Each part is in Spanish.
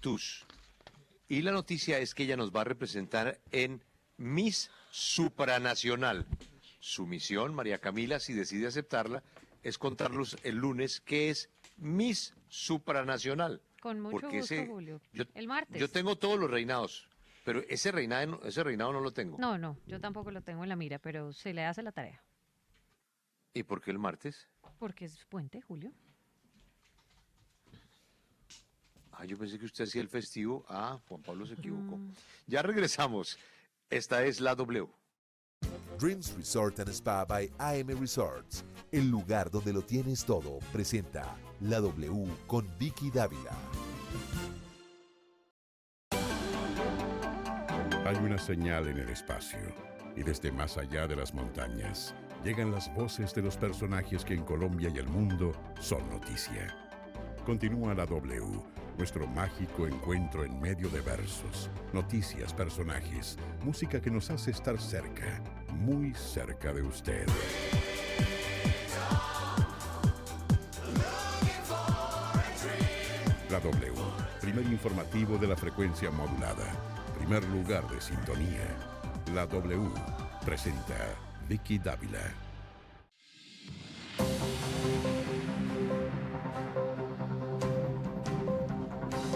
Tus. Y la noticia es que ella nos va a representar en Miss Supranacional. Su misión, María Camila, si decide aceptarla, es contarnos el lunes qué es Miss Supranacional. Con mucho Porque gusto, Julio. El martes. Yo tengo todos los reinados, pero ese reinado no lo tengo. No, yo tampoco lo tengo en la mira, pero se le hace la tarea. ¿Y por qué el martes? Porque es puente, Julio. Yo pensé que usted hacía el festivo. Juan Pablo se equivocó. Ya regresamos. Esta es la W. Dreams Resort and Spa by AM Resorts, el lugar donde lo tienes todo, presenta la W con Vicky Dávila. Hay una señal en el espacio, y desde más allá de las montañas, llegan las voces de los personajes que en Colombia y el mundo son noticia. Continúa la W, nuestro mágico encuentro en medio de versos, noticias, personajes, música que nos hace estar cerca, muy cerca de usted. La W, primer informativo de la frecuencia modulada, primer lugar de sintonía. La W presenta Vicky Dávila.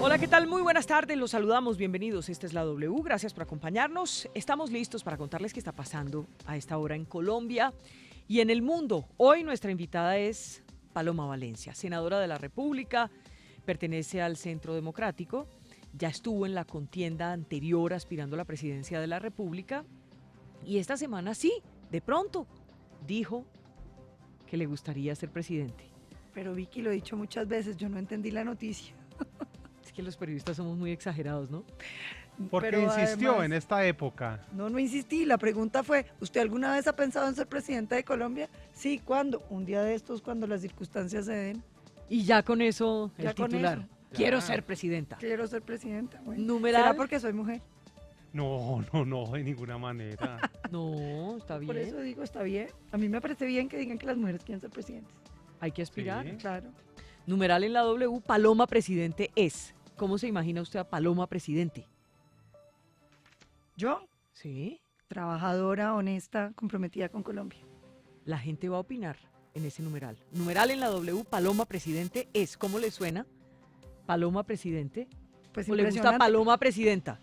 Hola, ¿qué tal? Muy buenas tardes, los saludamos, bienvenidos. Esta es la W, gracias por acompañarnos. Estamos listos para contarles qué está pasando a esta hora en Colombia y en el mundo. Hoy nuestra invitada es Paloma Valencia, senadora de la República, pertenece al Centro Democrático, ya estuvo en la contienda anterior aspirando a la presidencia de la República y esta semana sí, de pronto, dijo que le gustaría ser presidente. Pero Vicky, lo he dicho muchas veces, yo no entendí la noticia. Es que los periodistas somos muy exagerados, ¿no? Porque Pero insistió además, en esta época. No insistí. La pregunta fue, ¿usted alguna vez ha pensado en ser presidenta de Colombia? Sí, ¿cuándo? Un día de estos, cuando las circunstancias se den. Y ya con eso, el Ya con titular. eso. Quiero Ya. ser presidenta. Quiero ser presidenta. Bueno, Numeral. ¿será porque soy mujer? No, de ninguna manera. No, está bien. Por eso digo, está bien. A mí me parece bien que digan que las mujeres quieren ser presidentes. Hay que aspirar. Sí. Claro. Numeral en la W, Paloma presidente es. ¿Cómo se imagina usted a Paloma presidente? Yo, Sí, trabajadora, honesta, comprometida con Colombia. la gente va a opinar en ese numeral. Numeral en la W, Paloma presidente es. ¿Cómo le suena? Paloma presidente. Pues ¿O le gusta impresionante. Paloma presidenta?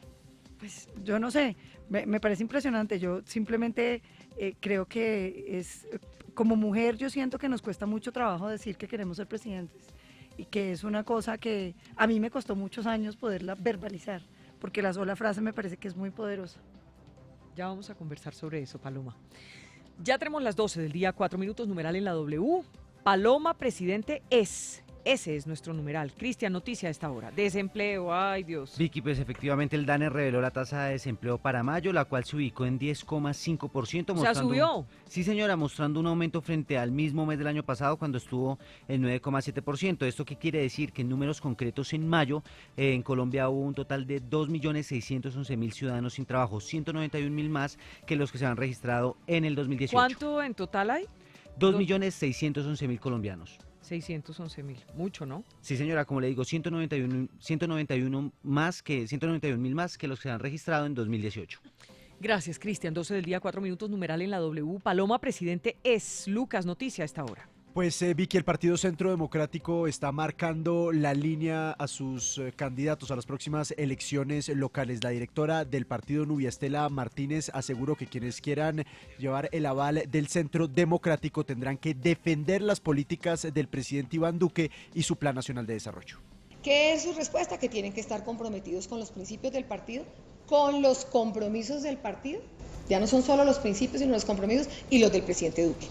Pues yo no sé, me parece impresionante. Yo simplemente creo que es, como mujer, yo siento que nos cuesta mucho trabajo decir que queremos ser presidentes y que es una cosa que a mí me costó muchos años poderla verbalizar, porque la sola frase me parece que es muy poderosa. Ya vamos a conversar sobre eso, Paloma. Ya tenemos las 12 del día, 4 minutos, numeral en la W. Paloma presidente es. Ese es nuestro numeral. Cristian, noticia a esta hora. Desempleo, ay Dios. Vicky, pues efectivamente el DANE reveló la tasa de desempleo para mayo, la cual se ubicó en 10,5%. O sea, subió. Sí, señora, mostrando un aumento frente al mismo mes del año pasado cuando estuvo en 9,7%. ¿Esto qué quiere decir? Que en números concretos en mayo en Colombia hubo un total de 2.611.000 ciudadanos sin trabajo, 191.000 más que los que se han registrado en el 2018. ¿Cuánto en total hay? 2.611.000 colombianos. 611.000. Mucho, ¿no? Sí, señora, como le digo, 191.000 más que los que se han registrado en 2018. Gracias, Cristian. 12 del día, 4 minutos, numeral en la W. Paloma presidente es. Lucas, noticia a esta hora. Pues Vicky, el Partido Centro Democrático está marcando la línea a sus candidatos a las próximas elecciones locales. La directora del partido, Nubia Estela Martínez, aseguró que quienes quieran llevar el aval del Centro Democrático tendrán que defender las políticas del presidente Iván Duque y su Plan Nacional de Desarrollo. ¿Qué es su respuesta? Que tienen que estar comprometidos con los principios del partido, con los compromisos del partido. Ya no son solo los principios, sino los compromisos y los del presidente Duque.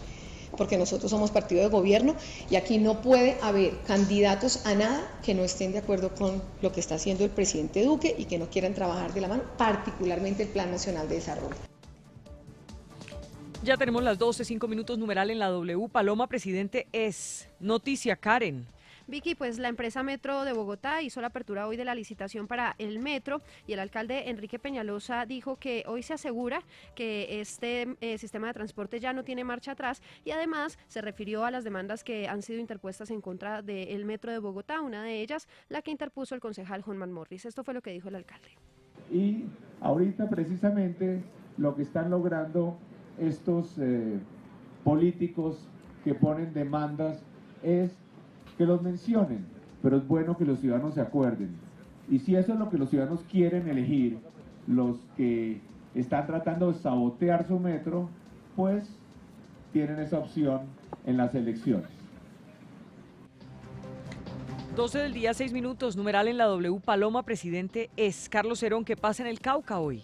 Porque nosotros somos partido de gobierno y aquí no puede haber candidatos a nada que no estén de acuerdo con lo que está haciendo el presidente Duque y que no quieran trabajar de la mano, particularmente el Plan Nacional de Desarrollo. Ya tenemos las 12, 5 minutos, numeral en la W. Paloma presidente es. Noticia, Karen. Vicky, pues la empresa Metro de Bogotá hizo la apertura hoy de la licitación para el metro y el alcalde Enrique Peñalosa dijo que hoy se asegura que este sistema de transporte ya no tiene marcha atrás y además se refirió a las demandas que han sido interpuestas en contra del Metro de Bogotá, una de ellas la que interpuso el concejal Juan Morris. Esto fue lo que dijo el alcalde. Y ahorita precisamente lo que están logrando estos políticos que ponen demandas es que los mencionen, pero es bueno que los ciudadanos se acuerden. Y si eso es lo que los ciudadanos quieren elegir, los que están tratando de sabotear su metro, pues tienen esa opción en las elecciones. 12 del día, 6 minutos, numeral en la W. Paloma, presidente es. Carlos Herón, ¿qué pasa en el Cauca hoy?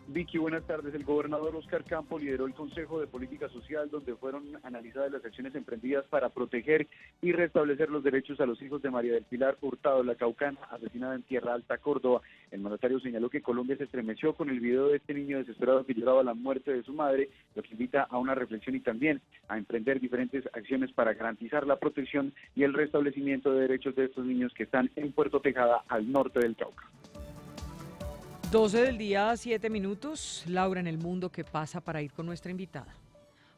Vicky, buenas tardes. El gobernador Oscar Campo lideró el Consejo de Política Social donde fueron analizadas las acciones emprendidas para proteger y restablecer los derechos a los hijos de María del Pilar Hurtado, la caucana, asesinada en Tierra Alta, Córdoba. El mandatario señaló que Colombia se estremeció con el video de este niño desesperado que lloraba la muerte de su madre, lo que invita a una reflexión y también a emprender diferentes acciones para garantizar la protección y el restablecimiento de derechos de estos niños que están en Puerto Tejada, al norte del Cauca. 12 del día, 7 minutos. Laura, en el mundo, ¿qué pasa para ir con nuestra invitada?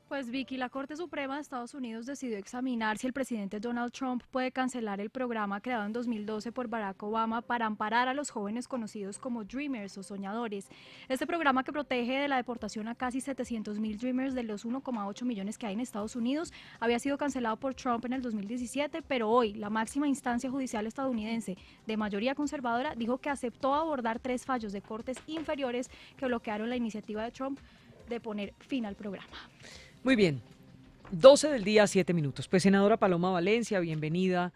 Pues Vicky, la Corte Suprema de Estados Unidos decidió examinar si el presidente Donald Trump puede cancelar el programa creado en 2012 por Barack Obama para amparar a los jóvenes conocidos como Dreamers o soñadores. Este programa que protege de la deportación a casi 700,000 Dreamers de los 1,8 millones que hay en Estados Unidos había sido cancelado por Trump en el 2017, pero hoy la máxima instancia judicial estadounidense de mayoría conservadora dijo que aceptó abordar 3 fallos de cortes inferiores que bloquearon la iniciativa de Trump de poner fin al programa. Muy bien, 12 del día, 7 minutos. Pues senadora Paloma Valencia, bienvenida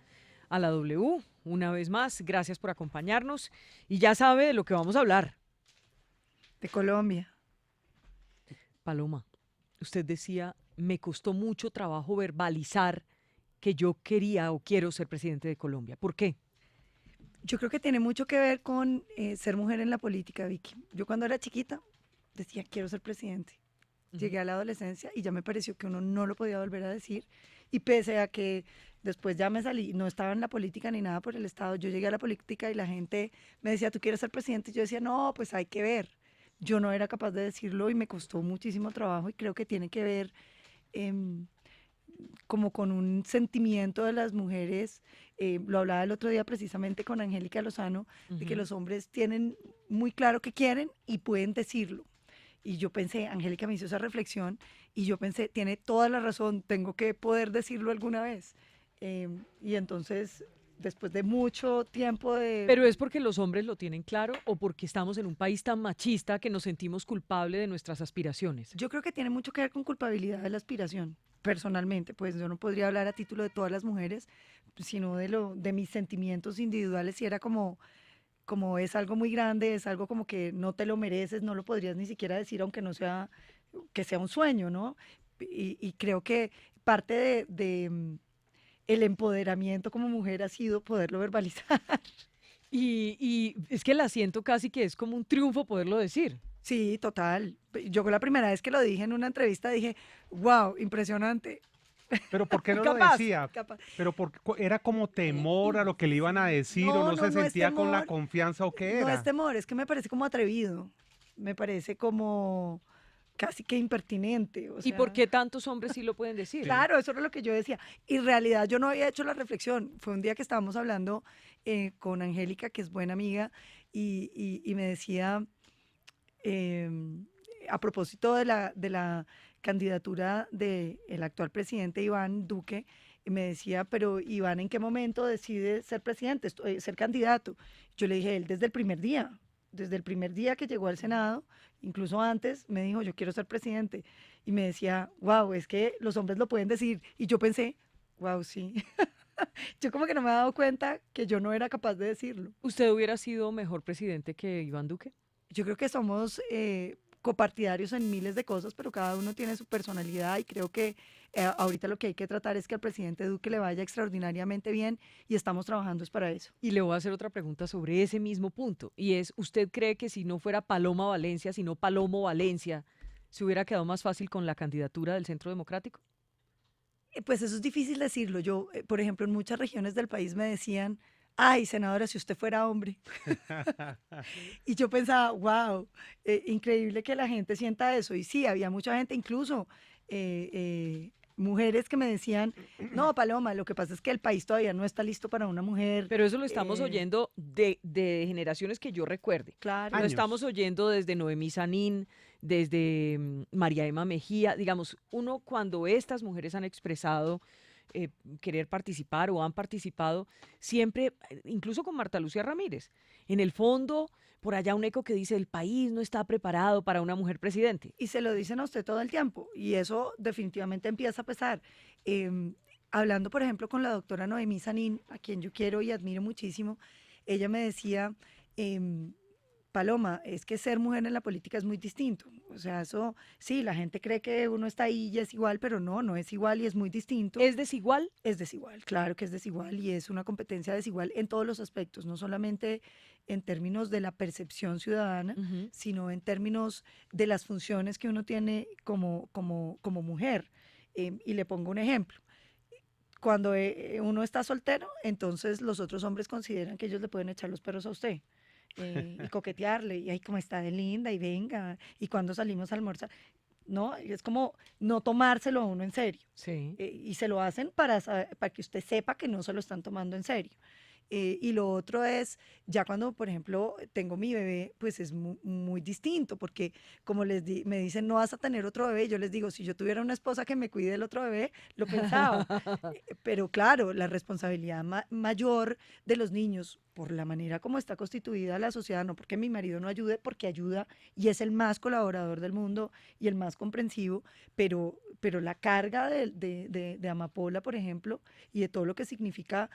a la W. Una vez más, gracias por acompañarnos. Y ya sabe de lo que vamos a hablar. De Colombia. Paloma, usted decía, me costó mucho trabajo verbalizar que yo quería o quiero ser presidente de Colombia. ¿Por qué? Yo creo que tiene mucho que ver con ser mujer en la política, Vicky. Yo cuando era chiquita decía, quiero ser presidente. Llegué a la adolescencia y ya me pareció que uno no lo podía volver a decir. Y pese a que después ya me salí, no estaba en la política ni nada por el Estado, yo llegué a la política y la gente me decía, ¿tú quieres ser presidente? Y yo decía, no, pues hay que ver. Yo no era capaz de decirlo y me costó muchísimo trabajo y creo que tiene que ver como con un sentimiento de las mujeres. Lo hablaba el otro día precisamente con Angélica Lozano, de que los hombres tienen muy claro qué quieren y pueden decirlo. Y yo pensé, Angélica me hizo esa reflexión y yo pensé, tiene toda la razón, tengo que poder decirlo alguna vez. Y entonces, después de mucho tiempo de... ¿Pero es porque los hombres lo tienen claro o porque estamos en un país tan machista que nos sentimos culpables de nuestras aspiraciones? Yo creo que tiene mucho que ver con culpabilidad de la aspiración, personalmente. Pues yo no podría hablar a título de todas las mujeres, sino de mis sentimientos individuales, y era como es algo muy grande, es algo como que no te lo mereces, no lo podrías ni siquiera decir, aunque no sea, que sea un sueño, ¿no? Y creo que parte de el empoderamiento como mujer ha sido poderlo verbalizar. Y es que la siento casi que es como un triunfo poderlo decir. Sí, total. Yo la primera vez que lo dije en una entrevista dije, wow, impresionante. ¿Pero por qué no lo decía? ¿Pero porque era como temor a lo que le iban a decir o no se sentía con la confianza o qué era? No es temor, es que me parece como atrevido, me parece como casi que impertinente. ¿Y por qué tantos hombres sí lo pueden decir? Claro, eso era lo que yo decía. Y en realidad yo no había hecho la reflexión. Fue un día que estábamos hablando con Angélica, que es buena amiga, y me decía, a propósito de la candidatura del actual presidente Iván Duque, y me decía, pero Iván, ¿en qué momento decide ser presidente, ser candidato? Yo le dije, él desde el primer día que llegó al Senado, incluso antes, me dijo, yo quiero ser presidente. Y me decía, wow, es que los hombres lo pueden decir. Y yo pensé, wow, sí. Yo como que no me he dado cuenta que yo no era capaz de decirlo. ¿Usted hubiera sido mejor presidente que Iván Duque? Yo creo que somos copartidarios en miles de cosas, pero cada uno tiene su personalidad y creo que ahorita lo que hay que tratar es que al presidente Duque le vaya extraordinariamente bien y estamos trabajando es para eso. Y le voy a hacer otra pregunta sobre ese mismo punto, y es, ¿usted cree que si no fuera Paloma Valencia, sino Palomo Valencia, se hubiera quedado más fácil con la candidatura del Centro Democrático? Pues eso es difícil decirlo. Yo, por ejemplo, en muchas regiones del país me decían, ay, senadora, si usted fuera hombre. Y yo pensaba, wow, increíble que la gente sienta eso. Y sí, había mucha gente, incluso mujeres que me decían, no, Paloma, lo que pasa es que el país todavía no está listo para una mujer. Pero eso lo estamos oyendo de generaciones que yo recuerde. Claro. Lo estamos oyendo desde Noemí Sanín, desde María Emma Mejía. Digamos, uno cuando estas mujeres han expresado querer participar o han participado, siempre, incluso con Marta Lucía Ramírez, en el fondo, por allá un eco que dice, el país no está preparado para una mujer presidente. Y se lo dicen a usted todo el tiempo, y eso definitivamente empieza a pesar. Hablando, por ejemplo, con la doctora Noemí Sanín, a quien yo quiero y admiro muchísimo, ella me decía, Paloma, es que ser mujer en la política es muy distinto. O sea, eso, sí, la gente cree que uno está ahí y es igual, pero no es igual y es muy distinto. ¿Es desigual? Es desigual, claro que es desigual y es una competencia desigual en todos los aspectos, no solamente en términos de la percepción ciudadana, sino en términos de las funciones que uno tiene como mujer. Y le pongo un ejemplo. Cuando uno está soltero, entonces los otros hombres consideran que ellos le pueden echar los perros a usted. Y coquetearle, y ay, como está de linda, y venga, y cuando salimos a almorzar, ¿no? Es como no tomárselo a uno en serio. Sí. Y se lo hacen para que usted sepa que no se lo están tomando en serio. Y lo otro es, ya cuando, por ejemplo, tengo mi bebé, pues es muy distinto, porque como me dicen, no vas a tener otro bebé, yo les digo, si yo tuviera una esposa que me cuide del otro bebé, lo pensaba. Pero claro, la responsabilidad mayor de los niños, por la manera como está constituida la sociedad, no porque mi marido no ayude, porque ayuda y es el más colaborador del mundo y el más comprensivo, pero la carga de Amapola, por ejemplo, y de todo lo que significa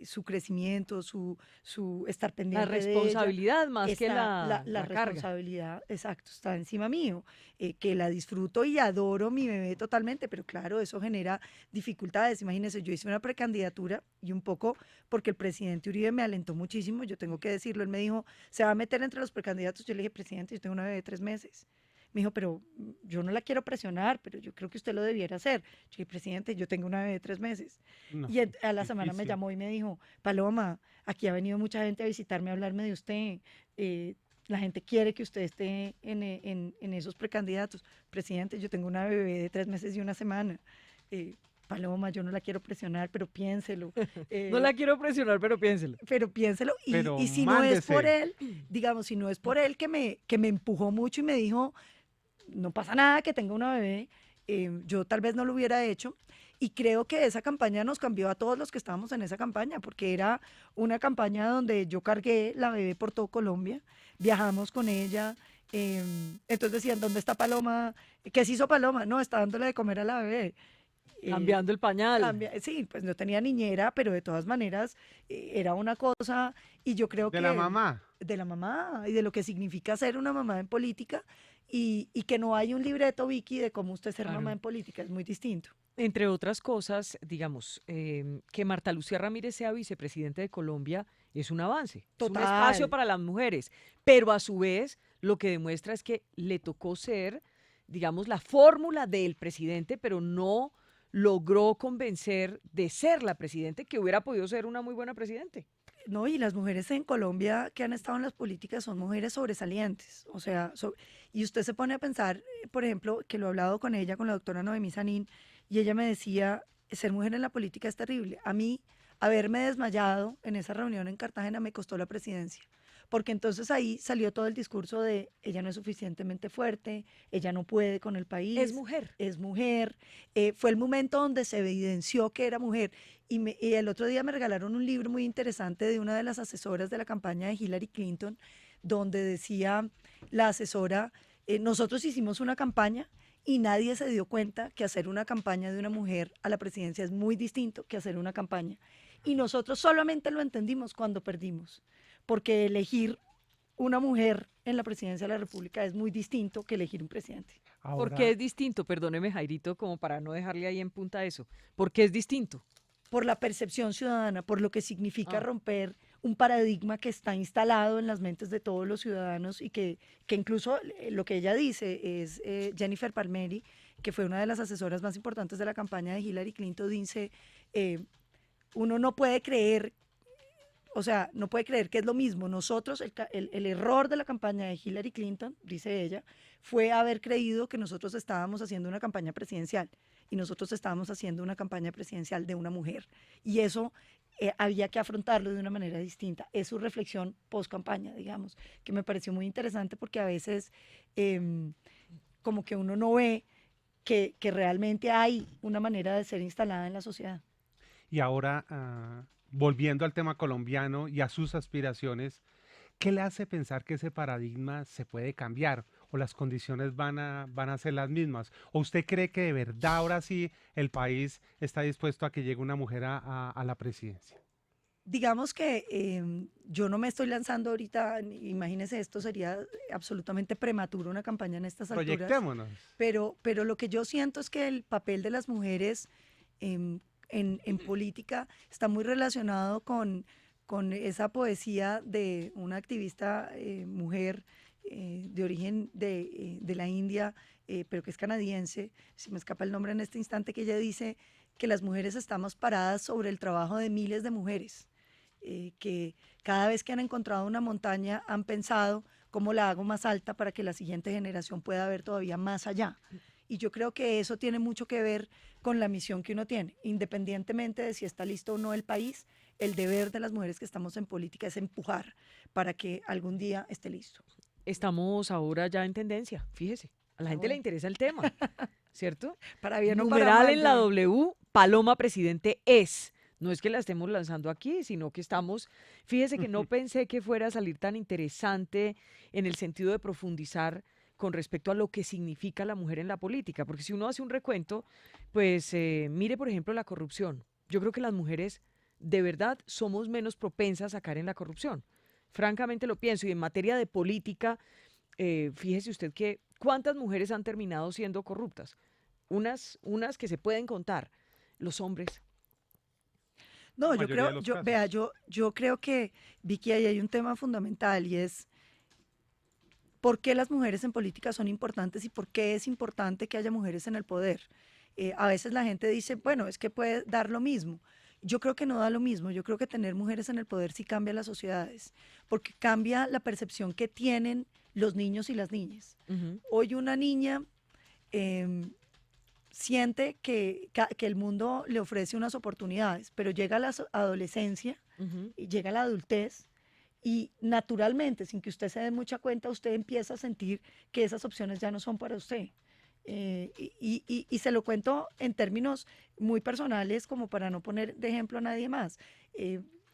su crecimiento, su estar pendiente la responsabilidad de ella, más que la responsabilidad, exacto, está encima mío, que la disfruto y adoro mi bebé totalmente, pero claro, eso genera dificultades. Imagínense, yo hice una precandidatura y un poco porque el presidente Uribe me alentó muchísimo, yo tengo que decirlo, él me dijo, ¿se va a meter entre los precandidatos? Yo le dije, presidente, yo tengo una bebé de 3 meses. Me dijo, pero yo no la quiero presionar, pero yo creo que usted lo debiera hacer. Yo dije, presidente, yo tengo una bebé de 3 meses. No, y a la semana me llamó y me dijo, Paloma, aquí ha venido mucha gente a visitarme, a hablarme de usted. La gente quiere que usted esté en esos precandidatos. Presidente, yo tengo una bebé de 3 meses y 1 semana. Paloma, yo no la quiero presionar, pero piénselo. No la quiero presionar, pero piénselo. Pero piénselo. Y si no es por él, digamos, si no es por él que me empujó mucho y me dijo, no pasa nada que tenga una bebé, yo tal vez no lo hubiera hecho. Y creo que esa campaña nos cambió a todos los que estábamos en esa campaña, porque era una campaña donde yo cargué la bebé por todo Colombia, viajamos con ella. Entonces decían, ¿dónde está Paloma? ¿Qué se hizo Paloma? No, está dándole de comer a la bebé. Cambiando el pañal. Sí, pues no tenía niñera, pero de todas maneras era una cosa, y yo creo que... De la mamá. De la mamá, y de lo que significa ser una mamá en política, y que no hay un libreto, Vicky, de cómo usted ser mamá en política, es muy distinto. Entre otras cosas, digamos, que Marta Lucía Ramírez sea vicepresidente de Colombia es un avance. Total. Es un espacio para las mujeres, pero a su vez lo que demuestra es que le tocó ser, digamos, la fórmula del presidente, pero no logró convencer de ser la presidente, que hubiera podido ser una muy buena presidente. No, y las mujeres en Colombia que han estado en las políticas son mujeres sobresalientes. O sea, y usted se pone a pensar, por ejemplo, que lo he hablado con ella, con la doctora Noemí Sanín, y ella me decía, ser mujer en la política es terrible. A mí, haberme desmayado en esa reunión en Cartagena me costó la presidencia. Porque entonces ahí salió todo el discurso de ella no es suficientemente fuerte, ella no puede con el país. Es mujer. Es mujer. Fue el momento donde se evidenció que era mujer. Y el otro día me regalaron un libro muy interesante de una de las asesoras de la campaña de Hillary Clinton, donde decía la asesora, nosotros hicimos una campaña y nadie se dio cuenta que hacer una campaña de una mujer a la presidencia es muy distinto que hacer una campaña. Y nosotros solamente lo entendimos cuando perdimos, porque elegir una mujer en la presidencia de la República es muy distinto que elegir un presidente. ¿Por qué es distinto? Perdóneme, Jairito, como para no dejarle ahí en punta eso. ¿Por qué es distinto? Por la percepción ciudadana, por lo que significa romper un paradigma que está instalado en las mentes de todos los ciudadanos y que incluso lo que ella dice es, Jennifer Palmieri, que fue una de las asesoras más importantes de la campaña de Hillary Clinton, dice, uno no puede creer, o sea, no puede creer que es lo mismo. Nosotros, el error de la campaña de Hillary Clinton, dice ella, fue haber creído que nosotros estábamos haciendo una campaña presidencial y nosotros estábamos haciendo una campaña presidencial de una mujer. Y eso había que afrontarlo de una manera distinta. Es su reflexión post-campaña, digamos, que me pareció muy interesante porque a veces como que uno no ve que realmente hay una manera de ser instalada en la sociedad. Y ahora, volviendo al tema colombiano y a sus aspiraciones, ¿qué le hace pensar que ese paradigma se puede cambiar o las condiciones van a ser las mismas? ¿O usted cree que de verdad ahora sí el país está dispuesto a que llegue una mujer a la presidencia? Digamos que yo no me estoy lanzando ahorita, imagínese, esto sería absolutamente prematuro una campaña en estas alturas. Proyectémonos. Pero lo que yo siento es que el papel de las mujeres en política está muy relacionado con esa poesía de una activista mujer de origen de la India, pero que es canadiense, se me escapa el nombre en este instante, que ella dice que las mujeres estamos paradas sobre el trabajo de miles de mujeres, que cada vez que han encontrado una montaña han pensado cómo la hago más alta para que la siguiente generación pueda ver todavía más allá. Y yo creo que eso tiene mucho que ver con la misión que uno tiene, independientemente de si está listo o no el país. El deber de las mujeres que estamos en política es empujar para que algún día esté listo. Estamos ahora ya en tendencia, fíjese. A la gente le interesa el tema, ¿cierto? Para bien o Numeral para mal. en la W, Paloma Presidente es. No es que la estemos lanzando aquí, sino que estamos, fíjese que no pensé que fuera a salir tan interesante en el sentido de profundizar con respecto a lo que significa la mujer en la política, porque si uno hace un recuento, pues mire por ejemplo la corrupción. Yo creo que las mujeres de verdad somos menos propensas a caer en la corrupción. Francamente lo pienso, y en materia de política, fíjese usted que ¿cuántas mujeres han terminado siendo corruptas? Unas que se pueden contar. Los hombres. No, yo creo que, Vicky, ahí hay un tema fundamental y es por qué las mujeres en política son importantes y por qué es importante que haya mujeres en el poder. A veces la gente dice, bueno, es que puede dar lo mismo. Yo creo que no da lo mismo. Yo creo que tener mujeres en el poder sí cambia las sociedades, porque cambia la percepción que tienen los niños y las niñas. Hoy una niña siente que el mundo le ofrece unas oportunidades, pero llega a la adolescencia y llega a la adultez y naturalmente, sin que usted se dé mucha cuenta, usted empieza a sentir que esas opciones ya no son para usted. Y se lo cuento en términos muy personales, como para no poner de ejemplo a nadie más.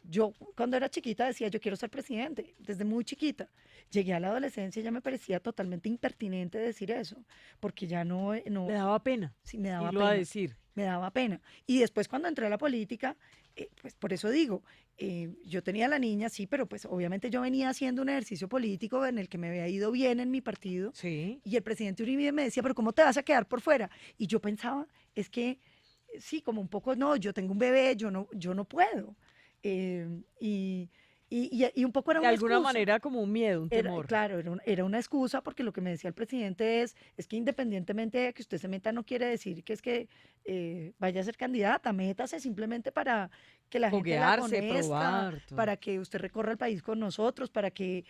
Yo cuando era chiquita decía, yo quiero ser presidente, desde muy chiquita. Llegué a la adolescencia y ya me parecía totalmente impertinente decir eso, porque ya no... Me daba pena. Sí, me daba pena. A decir. Me daba pena. Y después cuando entré a la política, pues por eso digo, yo tenía la niña, sí, pero pues obviamente yo venía haciendo un ejercicio político en el que me había ido bien en mi partido. Sí. Y el presidente Uribe me decía, pero ¿cómo te vas a quedar por fuera? Y yo pensaba, es que sí, como un poco, no, yo tengo un bebé, yo no puedo. Y un poco era una excusa. De alguna manera como un miedo, un temor. Claro, era una excusa porque lo que me decía el presidente es que independientemente de que usted se meta no quiere decir que es que vaya a ser candidata, métase simplemente para que la gente la conozca, para que usted recorra el país con nosotros, para que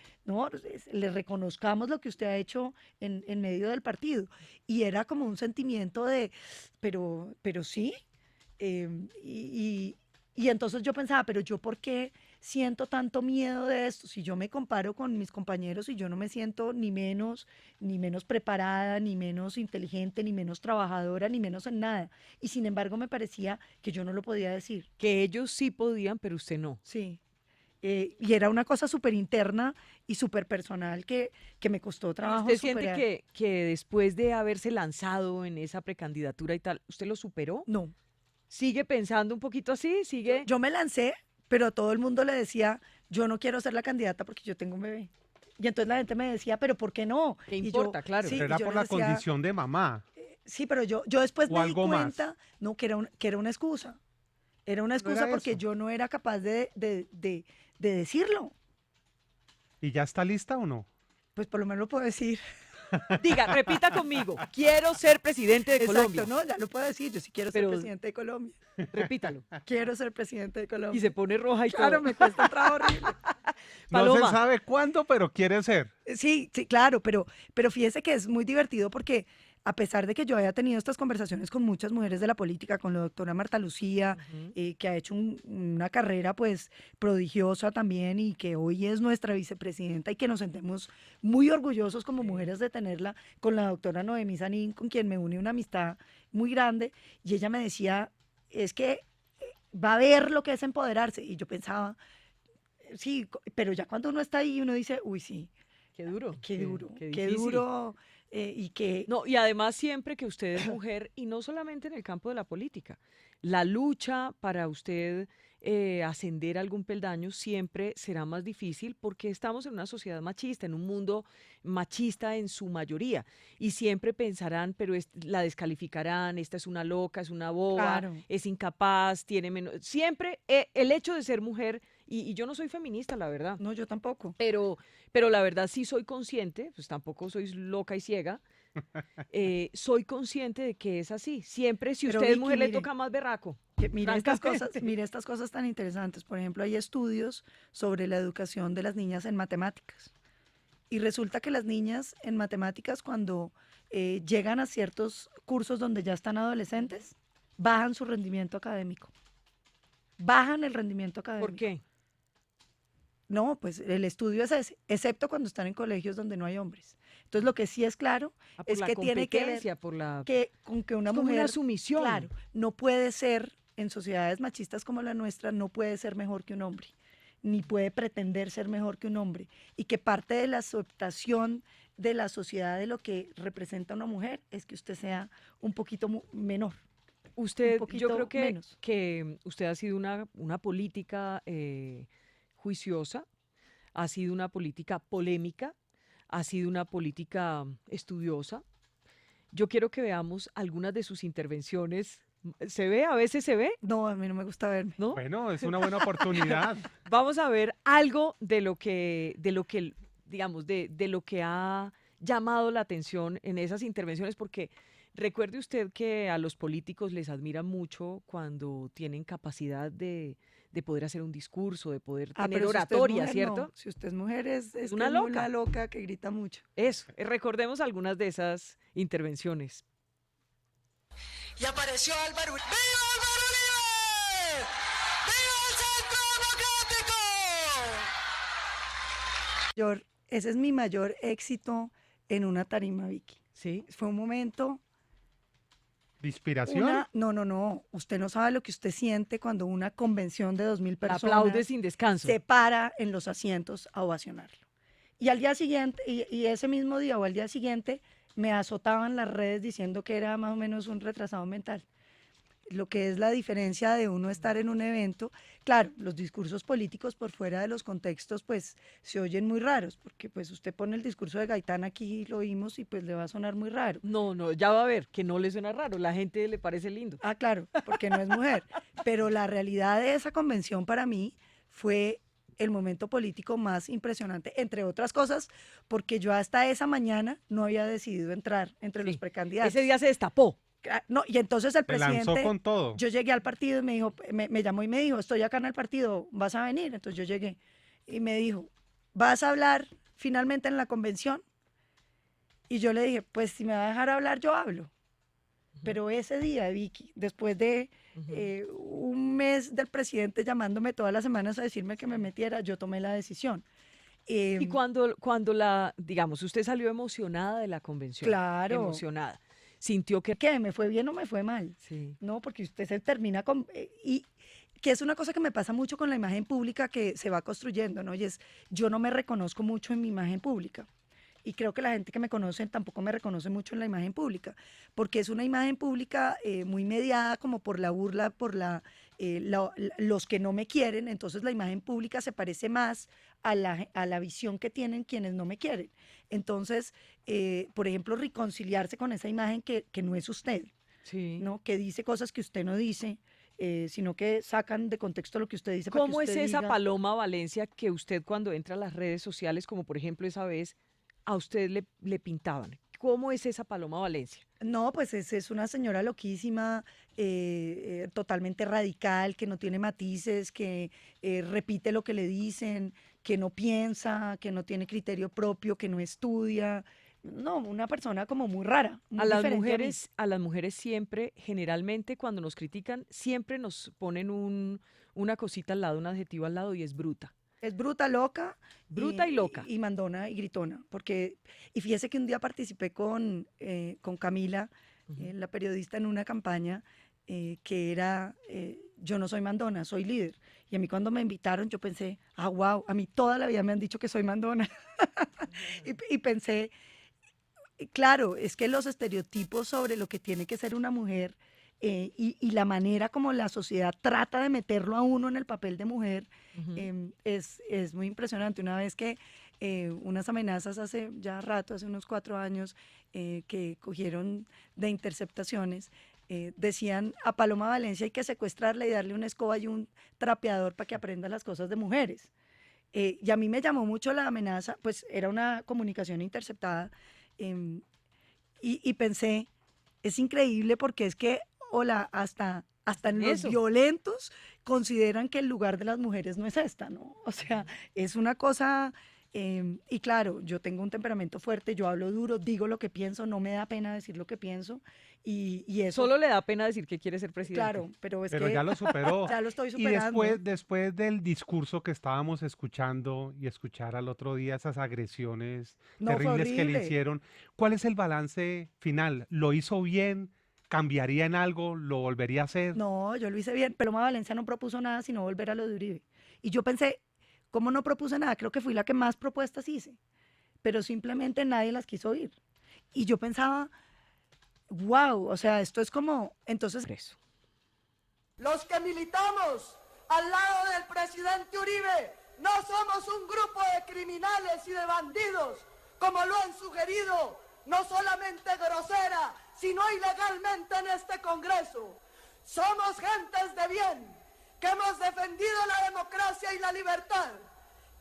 le reconozcamos lo que usted ha hecho en medio del partido. Y era como un sentimiento de, pero sí, y entonces yo pensaba, pero yo ¿por qué siento tanto miedo de esto? Si yo me comparo con mis compañeros y yo no me siento ni menos preparada, ni menos inteligente, ni menos trabajadora, ni menos en nada. Y sin embargo me parecía que yo no lo podía decir. Que ellos sí podían, pero usted no. Sí. Y era una cosa súper interna y súper personal que me costó trabajo ¿Usted superar. siente que después de haberse lanzado en esa precandidatura y tal, usted lo superó? No. ¿Sigue pensando un poquito así? ¿Sigue? Yo me lancé, pero todo el mundo le decía, yo no quiero ser la candidata porque yo tengo un bebé. Y entonces la gente me decía, pero ¿por qué no? ¿Qué importa? Claro. Sí, pero era por la condición de mamá. Sí, pero yo después me di cuenta, más. No, que era una excusa. Era una excusa porque eso. Yo no era capaz de decirlo. ¿Y ya está lista o no? Pues por lo menos lo puedo decir. Diga, repita conmigo. Quiero ser presidente de Exacto, Colombia. no, ya lo puedo decir. Yo sí quiero ser Pero- presidente de Colombia. Repítalo. Quiero ser presidente de Colombia. Y se pone roja y Claro, todo. me cuesta un trabajo horrible. No Paloma. se sabe cuándo, pero quiere ser. Sí, sí, claro, pero fíjese que es muy divertido porque a pesar de que yo haya tenido estas conversaciones con muchas mujeres de la política, con la doctora Marta Lucía, que ha hecho una carrera pues prodigiosa también y que hoy es nuestra vicepresidenta y que nos sentimos muy orgullosos como mujeres de tenerla, con la doctora Noemí Sanín, con quien me une una amistad muy grande, y ella me decía, es que va a ver lo que es empoderarse, y yo pensaba, sí, pero ya cuando uno está ahí, uno dice, uy, sí, Qué duro. qué duro, qué qué difícil. duro, y que... No, y además siempre que usted es mujer, y no solamente en el campo de la política, la lucha para usted ascender a algún peldaño siempre será más difícil porque estamos en una sociedad machista, en un mundo machista en su mayoría, y siempre pensarán, pero la descalificarán, esta es una loca, es una boba, Claro. es incapaz, tiene menos... Siempre el hecho de ser mujer, y yo no soy feminista, la verdad. No, yo tampoco. Pero la verdad sí soy consciente, pues tampoco soy loca y ciega, soy consciente de que es así. Siempre si Pero, usted es Vicky, mujer le mire, toca más berraco. Mire estas cosas, francamente. mire estas cosas tan interesantes. Por ejemplo, hay estudios sobre la educación de las niñas en matemáticas. Y resulta que las niñas en matemáticas, cuando llegan a ciertos cursos donde ya están adolescentes, bajan su rendimiento académico. Bajan el rendimiento académico. ¿Por qué? No, pues el estudio es ese, excepto cuando están en colegios donde no hay hombres. Entonces, lo que sí es claro Por es la que tiene que ver competencia, por la... con que una es como mujer, una sumisión. claro, no puede ser, en sociedades machistas como la nuestra, no puede ser mejor que un hombre, ni puede pretender ser mejor que un hombre. Y que parte de la aceptación de la sociedad de lo que representa una mujer es que usted sea un poquito menor. Usted, un yo poquito creo menos. que usted ha sido una política juiciosa, ha sido una política polémica, ha sido una política estudiosa. Yo quiero que veamos algunas de sus intervenciones. ¿Se ve? ¿A veces se ve? No, a mí no me gusta verme. ¿No? Bueno, es una buena oportunidad. Vamos a ver algo de lo que digamos, de lo que ha llamado la atención en esas intervenciones, porque recuerde usted que a los políticos les admira mucho cuando tienen capacidad de poder hacer un discurso, de poder tener pero si usted es oratoria, mujer, ¿cierto? no. Si usted es mujer, es una que loca. una loca que grita mucho. Eso, recordemos algunas de esas intervenciones. Y apareció Álvaro Uribe. ¡Viva Álvaro Uribe! ¡Viva el Centro Democrático! Ese es mi mayor éxito en una tarima, Vicky. Sí. Fue un momento... ¿De inspiración? No. Usted no sabe lo que usted siente cuando una convención de 2.000 personas Aplaude sin descanso. se para en los asientos a ovacionarlo. Y al día siguiente, y ese mismo día o al día siguiente, me azotaban las redes diciendo que era más o menos un retrasado mental. Lo que es la diferencia de uno estar en un evento. Claro, los discursos políticos por fuera de los contextos pues se oyen muy raros, porque pues usted pone el discurso de Gaitán aquí, lo oímos y pues le va a sonar muy raro. No, ya va a ver que no le suena raro, la gente le parece lindo. Ah, claro, porque no es mujer. Pero la realidad de esa convención para mí fue el momento político más impresionante, entre otras cosas, porque yo hasta esa mañana no había decidido entrar entre los precandidatos. Ese día se destapó. No, y entonces el Se lanzó presidente, con todo. yo llegué al partido y me dijo, me llamó y me dijo, estoy acá en el partido, ¿vas a venir? Entonces yo llegué y me dijo, ¿vas a hablar finalmente en la convención? Y yo le dije, pues si me va a dejar hablar, yo hablo. Pero ese día, Vicky, después de un mes del presidente llamándome todas las semanas a decirme que me metiera, yo tomé la decisión. Y cuando digamos, usted salió emocionada de la convención. Claro. Emocionada. Sintió que... ¿Qué? ¿Me fue bien o me fue mal? Sí. No, porque usted se termina con... y que es una cosa que me pasa mucho con la imagen pública que se va construyendo, ¿no? Y es, yo no me reconozco mucho en mi imagen pública. Y creo que la gente que me conoce tampoco me reconoce mucho en la imagen pública, porque es una imagen pública muy mediada como por la burla, por los que no me quieren. Entonces la imagen pública se parece más a la visión que tienen quienes no me quieren. Entonces, por ejemplo, reconciliarse con esa imagen que no es usted, sí, ¿no? Que dice cosas que usted no dice, sino que sacan de contexto lo que usted dice. ¿Cómo para que es usted esa diga, Paloma Valencia que usted cuando entra a las redes sociales, como por ejemplo esa vez, a usted le pintaban? ¿Cómo es esa Paloma Valencia? No, pues es una señora loquísima, totalmente radical, que no tiene matices, que repite lo que le dicen, que no piensa, que no tiene criterio propio, que no estudia. No, una persona como muy rara. Muy A las diferente mí. mujeres, a las mujeres siempre, generalmente, cuando nos critican, siempre nos ponen una cosita al lado, un adjetivo al lado, y es bruta. Es bruta, loca. Bruta y loca. Y mandona y gritona. Y fíjese que un día participé con Camila, la periodista, en una campaña que era yo no soy mandona, soy líder. Y a mí cuando me invitaron yo pensé, wow, a mí toda la vida me han dicho que soy mandona. y pensé, claro, es que los estereotipos sobre lo que tiene que ser una mujer y la manera como la sociedad trata de meterlo a uno en el papel de mujer es muy impresionante. Una vez que unas amenazas hace ya rato, hace unos 4 años, que cogieron de interceptaciones, decían a Paloma Valencia hay que secuestrarla y darle una escoba y un trapeador para que aprenda las cosas de mujeres. Y a mí me llamó mucho la amenaza, pues era una comunicación interceptada, y pensé, es increíble porque es que hasta en los violentos consideran que el lugar de las mujeres no es esta, ¿no? O sea, es una cosa, y claro, yo tengo un temperamento fuerte, yo hablo duro, digo lo que pienso, no me da pena decir lo que pienso, y eso... Solo le da pena decir que quiere ser presidente. Claro, pero ya lo superó. Ya lo estoy Y superando. después del discurso que estábamos escuchando y escuchar al otro día esas agresiones terribles que le hicieron, ¿cuál es el balance final? ¿Lo hizo bien? ¿Cambiaría en algo? ¿Lo volvería a hacer? No, yo lo hice bien. Paloma Valencia no propuso nada sino volver a lo de Uribe. Y yo pensé, ¿cómo no propuse nada? Creo que fui la que más propuestas hice. Pero simplemente nadie las quiso oír. Y yo pensaba, wow, o sea, esto es como... Entonces... Los que militamos al lado del presidente Uribe no somos un grupo de criminales y de bandidos, como lo han sugerido, no solamente grosera, sino ilegalmente en este Congreso. Somos gentes de bien, que hemos defendido la democracia y la libertad,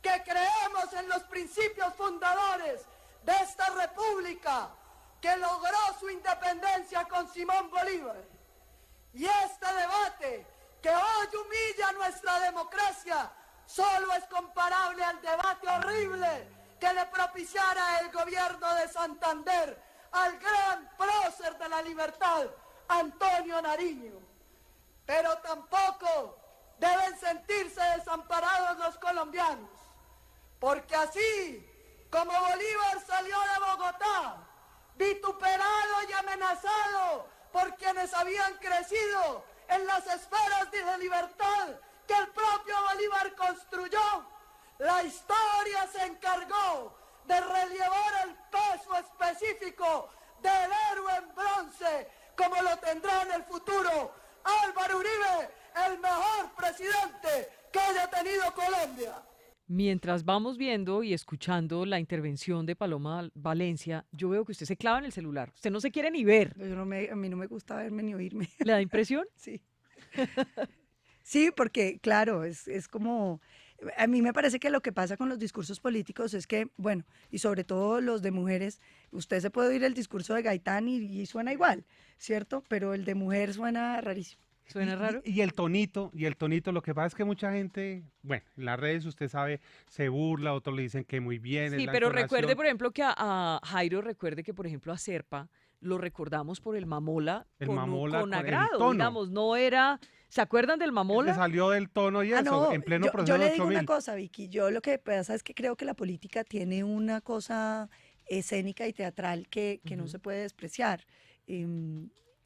que creemos en los principios fundadores de esta república, que logró su independencia con Simón Bolívar. Y este debate, que hoy humilla nuestra democracia, solo es comparable al debate horrible que le propiciara el gobierno de Santander al gran prócer de la libertad, Antonio Nariño. Pero tampoco deben sentirse desamparados los colombianos, porque así como Bolívar salió de Bogotá, vituperado y amenazado por quienes habían crecido en las esferas de libertad que el propio Bolívar construyó, la historia se encargó de rellevar el peso específico del héroe en bronce, como lo tendrá en el futuro Álvaro Uribe, el mejor presidente que haya tenido Colombia. Mientras vamos viendo y escuchando la intervención de Paloma Valencia, yo veo que usted se clava en el celular. Usted no se quiere ni ver. A mí no me gusta verme ni oírme. ¿Le da impresión? Sí. Sí, porque claro, es como... A mí me parece que lo que pasa con los discursos políticos es que, bueno, y sobre todo los de mujeres, usted se puede oír el discurso de Gaitán y suena igual, ¿cierto? Pero el de mujer suena rarísimo. ¿Suena raro? Y el tonito, lo que pasa es que mucha gente, bueno, en las redes usted sabe, se burla, otros le dicen que muy bien. Sí, es la pero entonación. recuerde, por ejemplo, que a Jairo recuerde que, por ejemplo, a Serpa lo recordamos por el Mamola con el agrado, tono. digamos, no era... ¿Se acuerdan del Mamola? Le salió del tono y eso, no, en pleno proceso yo le digo 8000. una cosa, Vicky, yo lo que pasa es que creo que la política tiene una cosa escénica y teatral que no se puede despreciar.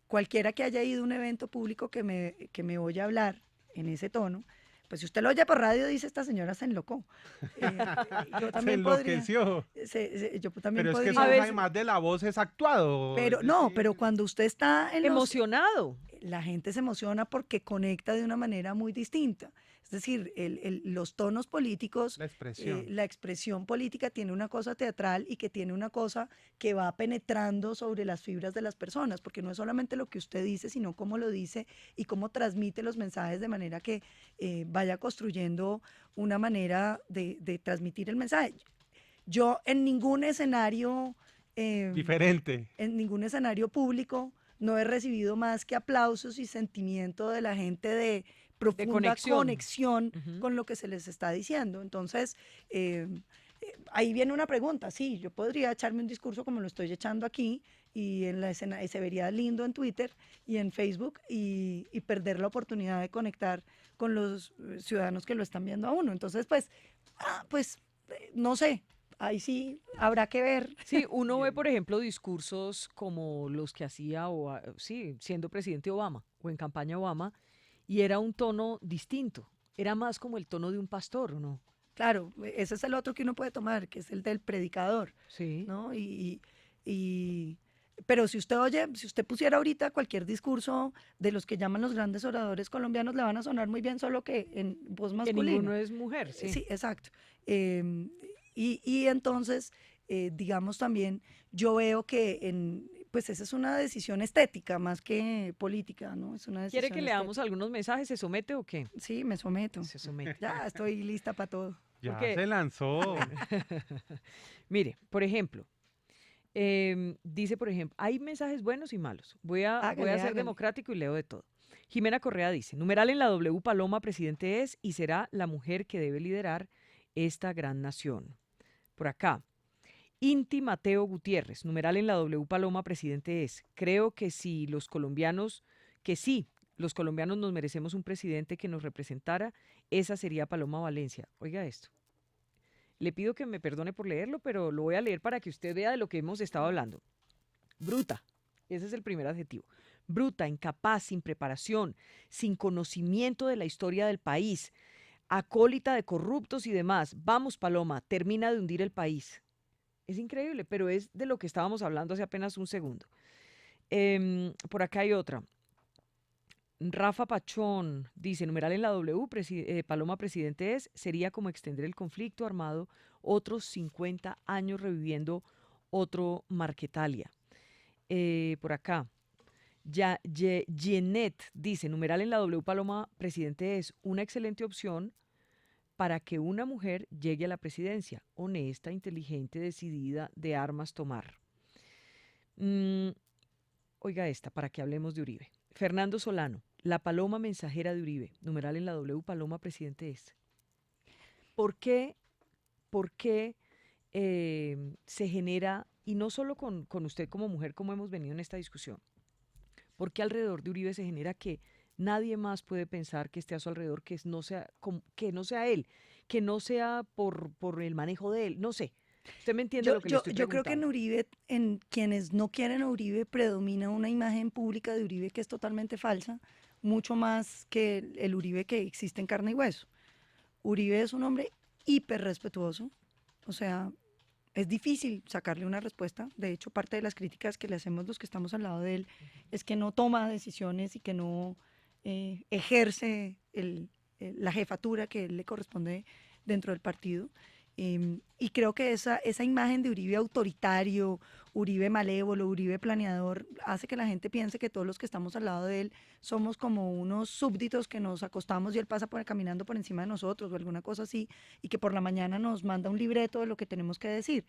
Cualquiera que haya ido a un evento público que me oye hablar en ese tono, pues si usted lo oye por radio, dice esta señora se enlocó. Yo también se enloqueció. Yo también pero podría. Es que eso además de la voz es actuado. Pero no, pero cuando usted está emocionado, la gente se emociona porque conecta de una manera muy distinta. Es decir, los tonos políticos, la expresión política tiene una cosa teatral y que tiene una cosa que va penetrando sobre las fibras de las personas, porque no es solamente lo que usted dice, sino cómo lo dice y cómo transmite los mensajes de manera que vaya construyendo una manera de transmitir el mensaje. Yo en ningún escenario diferente, en ningún escenario público no he recibido más que aplausos y sentimiento de la gente de profunda conexión con lo que se les está diciendo. Entonces, ahí viene una pregunta. Sí, yo podría echarme un discurso como lo estoy echando aquí y en la escena y se vería lindo en Twitter y en Facebook y perder la oportunidad de conectar con los ciudadanos que lo están viendo a uno. Entonces, pues no sé. Ahí sí habrá que ver. Sí, uno ve, por ejemplo, discursos como los que hacía, siendo presidente Obama o en campaña Obama, y era un tono distinto. Era más como el tono de un pastor, ¿o no? Claro, ese es el otro que uno puede tomar, que es el del predicador. Sí. ¿No? Pero si usted pusiera ahorita cualquier discurso de los que llaman los grandes oradores colombianos, le van a sonar muy bien, solo que en voz masculina. Que ninguno es mujer, sí. Sí, exacto. Y entonces, digamos también, yo veo que pues esa es una decisión estética más que política, ¿no? Es una decisión ¿Quiere que leamos algunos mensajes? ¿Se somete o qué? Sí, me someto. Se somete. Ya estoy lista para todo. Ya se lanzó. Mire, por ejemplo, dice, por ejemplo, hay mensajes buenos y malos. Voy a ser democrático y leo de todo. Jimena Correa dice, numeral en la W, Paloma, presidente es y será la mujer que debe liderar esta gran nación. Por acá, Inti Mateo Gutiérrez, numeral en la W, Paloma, presidente es. Creo que los colombianos nos merecemos un presidente que nos representara, esa sería Paloma Valencia. Oiga esto. Le pido que me perdone por leerlo, pero lo voy a leer para que usted vea de lo que hemos estado hablando. Bruta, ese es el primer adjetivo. Bruta, incapaz, sin preparación, sin conocimiento de la historia del país, acólita de corruptos y demás. Vamos, Paloma, termina de hundir el país. Es increíble, pero es de lo que estábamos hablando hace apenas un segundo. Por acá hay otra. Rafa Pachón dice, numeral en la W, Paloma presidente es, sería como extender el conflicto armado otros 50 años reviviendo otro Marquetalia. Por acá, Jeanette dice, numeral en la W, Paloma presidente es una excelente opción para que una mujer llegue a la presidencia, honesta, inteligente, decidida, de armas tomar. Oiga esta, para que hablemos de Uribe. Fernando Solano, la paloma mensajera de Uribe, numeral en la W, Paloma presidente es. ¿Por qué se genera, y no solo con usted como mujer, como hemos venido en esta discusión, por qué alrededor de Uribe se genera que nadie más puede pensar que esté a su alrededor, que no sea él, que no sea por el manejo de él, no sé. ¿Usted me entiende lo que le estoy preguntando? Yo creo que en Uribe, en quienes no quieren a Uribe, predomina una imagen pública de Uribe que es totalmente falsa, mucho más que el Uribe que existe en carne y hueso. Uribe es un hombre hiper respetuoso, o sea, es difícil sacarle una respuesta. De hecho, parte de las críticas que le hacemos los que estamos al lado de él es que no toma decisiones y que no ejerce la jefatura que le corresponde dentro del partido. Y creo que esa imagen de Uribe autoritario, Uribe malévolo, Uribe planeador, hace que la gente piense que todos los que estamos al lado de él somos como unos súbditos que nos acostamos y él pasa caminando por encima de nosotros o alguna cosa así, y que por la mañana nos manda un libreto de lo que tenemos que decir.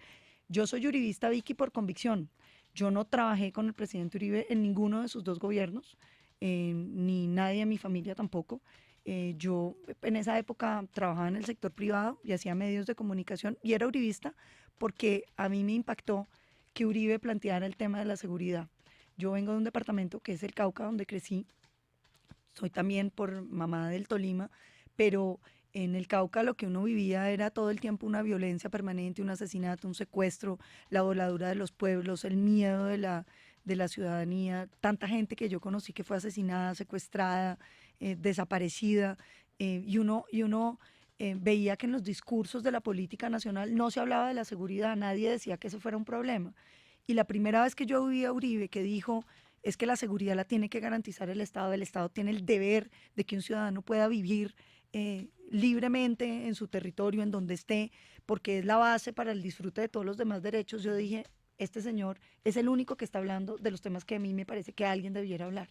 Yo soy uribista, Vicky, por convicción. Yo no trabajé con el presidente Uribe en ninguno de sus dos gobiernos, ni nadie de mi familia tampoco. Yo en esa época trabajaba en el sector privado y hacía medios de comunicación y era uribista porque a mí me impactó que Uribe planteara el tema de la seguridad. Yo vengo de un departamento que es el Cauca, donde crecí. Soy también por mamá del Tolima, pero en el Cauca lo que uno vivía era todo el tiempo una violencia permanente, un asesinato, un secuestro, la voladura de los pueblos, el miedo de la ciudadanía, tanta gente que yo conocí que fue asesinada, secuestrada, desaparecida, y uno veía que en los discursos de la política nacional no se hablaba de la seguridad, nadie decía que eso fuera un problema. Y la primera vez que yo oí a Uribe que dijo es que la seguridad la tiene que garantizar el Estado tiene el deber de que un ciudadano pueda vivir libremente en su territorio, en donde esté, porque es la base para el disfrute de todos los demás derechos, yo dije, este señor es el único que está hablando de los temas que a mí me parece que alguien debiera hablar.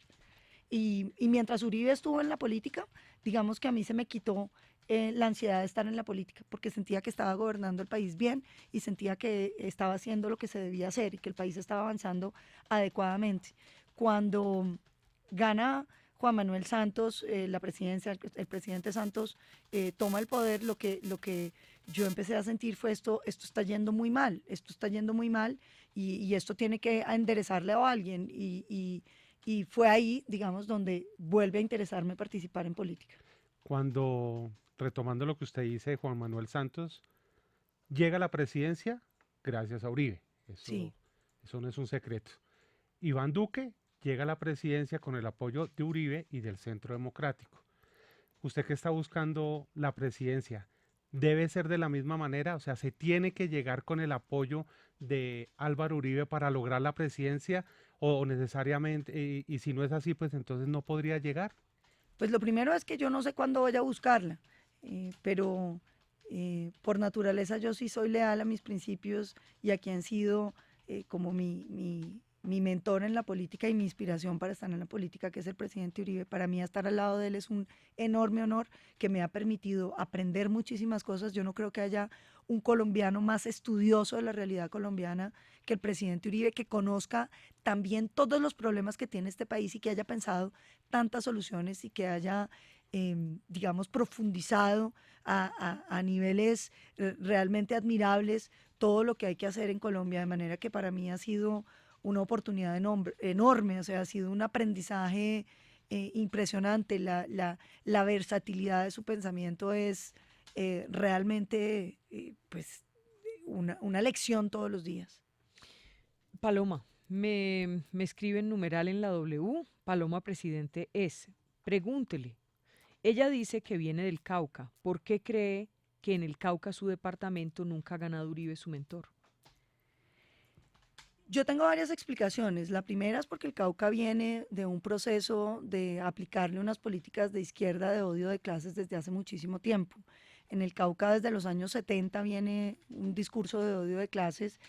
Y mientras Uribe estuvo en la política, digamos que a mí se me quitó la ansiedad de estar en la política, porque sentía que estaba gobernando el país bien y sentía que estaba haciendo lo que se debía hacer y que el país estaba avanzando adecuadamente. Cuando gana Juan Manuel Santos la presidencia, el presidente Santos toma el poder, lo que yo empecé a sentir fue esto está yendo muy mal, esto está yendo muy mal y esto tiene que enderezarle a alguien y fue ahí, digamos, donde vuelve a interesarme participar en política. Cuando, retomando lo que usted dice, Juan Manuel Santos llega a la presidencia gracias a Uribe. Eso no es un secreto. Iván Duque llega a la presidencia con el apoyo de Uribe y del Centro Democrático. Usted que está buscando la presidencia, ¿debe ser de la misma manera? O sea, ¿se tiene que llegar con el apoyo de Álvaro Uribe para lograr la presidencia o necesariamente, y si no es así, pues entonces no podría llegar? Pues lo primero es que yo no sé cuándo voy a buscarla, pero por naturaleza yo sí soy leal a mis principios y a quien ha sido como mi mentor en la política y mi inspiración para estar en la política, que es el presidente Uribe. Para mí estar al lado de él es un enorme honor que me ha permitido aprender muchísimas cosas. Yo no creo que haya un colombiano más estudioso de la realidad colombiana que el presidente Uribe, que conozca también todos los problemas que tiene este país y que haya pensado tantas soluciones y que haya, digamos, profundizado a niveles realmente admirables todo lo que hay que hacer en Colombia, de manera que para mí ha sido una oportunidad enorme, o sea, ha sido un aprendizaje impresionante. La versatilidad de su pensamiento es realmente pues una lección todos los días. Paloma, me escriben numeral en la W, Paloma Presidente S. Pregúntele. Ella dice que viene del Cauca. ¿Por qué cree que en el Cauca, su departamento, nunca ha ganado Uribe, su mentor? Yo tengo varias explicaciones. La primera es porque el Cauca viene de un proceso de aplicarle unas políticas de izquierda de odio de clases desde hace muchísimo tiempo. En el Cauca desde los años 70 viene un discurso de odio de clases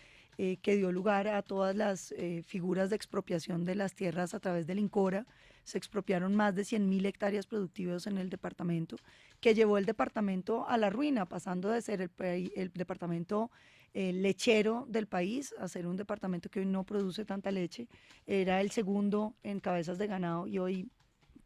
que dio lugar a todas las figuras de expropiación de las tierras a través del INCORA. Se expropiaron más de 100.000 hectáreas productivas en el departamento, que llevó el departamento a la ruina, pasando de ser el departamento lechero del país a ser un departamento que hoy no produce tanta leche. Era el segundo en cabezas de ganado y hoy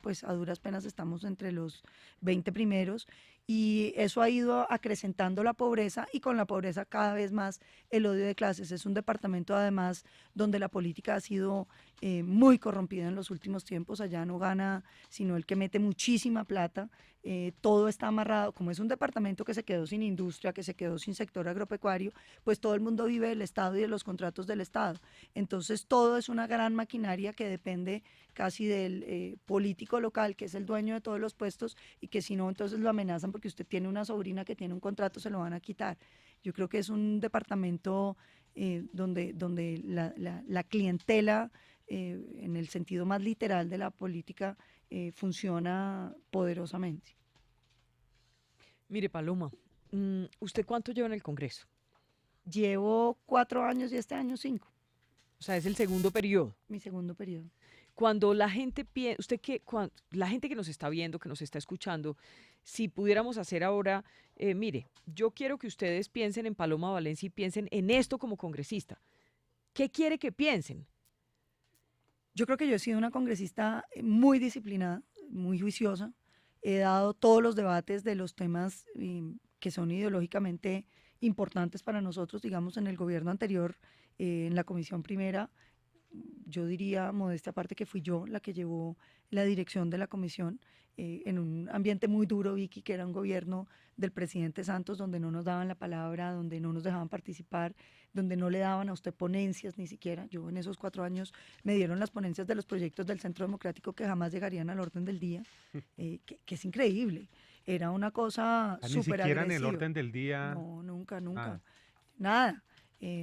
pues a duras penas estamos entre los 20 primeros, y eso ha ido acrecentando la pobreza y con la pobreza cada vez más el odio de clases. Es un departamento además donde la política ha sido muy corrompida en los últimos tiempos. Allá no gana sino el que mete muchísima plata. Todo está amarrado, como es un departamento que se quedó sin industria, que se quedó sin sector agropecuario, pues todo el mundo vive del Estado y de los contratos del Estado. Entonces todo es una gran maquinaria que depende casi del político local, que es el dueño de todos los puestos, y que si no, entonces lo amenazan porque usted tiene una sobrina que tiene un contrato, se lo van a quitar. Yo creo que es un departamento donde la clientela, en el sentido más literal de la política, funciona poderosamente. Mire, Paloma, ¿usted cuánto lleva en el Congreso? Llevo 4 años y este año 5. O sea, es el segundo periodo. Mi segundo periodo. Cuando la gente piensa, la gente que nos está viendo, que nos está escuchando, si pudiéramos hacer ahora, mire, yo quiero que ustedes piensen en Paloma Valencia y piensen en esto como congresista. ¿Qué quiere que piensen? Yo creo que yo he sido una congresista muy disciplinada, muy juiciosa. He dado todos los debates de los temas que son ideológicamente importantes para nosotros. Digamos, en el gobierno anterior, en la comisión primera, yo diría, modestia aparte, que fui yo la que llevó la dirección de la comisión en un ambiente muy duro, Vicky, que era un gobierno del presidente Santos, donde no nos daban la palabra, donde no nos dejaban participar, donde no le daban a usted ponencias ni siquiera. Yo en esos 4 años me dieron las ponencias de los proyectos del Centro Democrático que jamás llegarían al orden del día, que es increíble. Era una cosa súper agresiva. ¿Ni siquiera en el orden del día? No, nunca. Nada.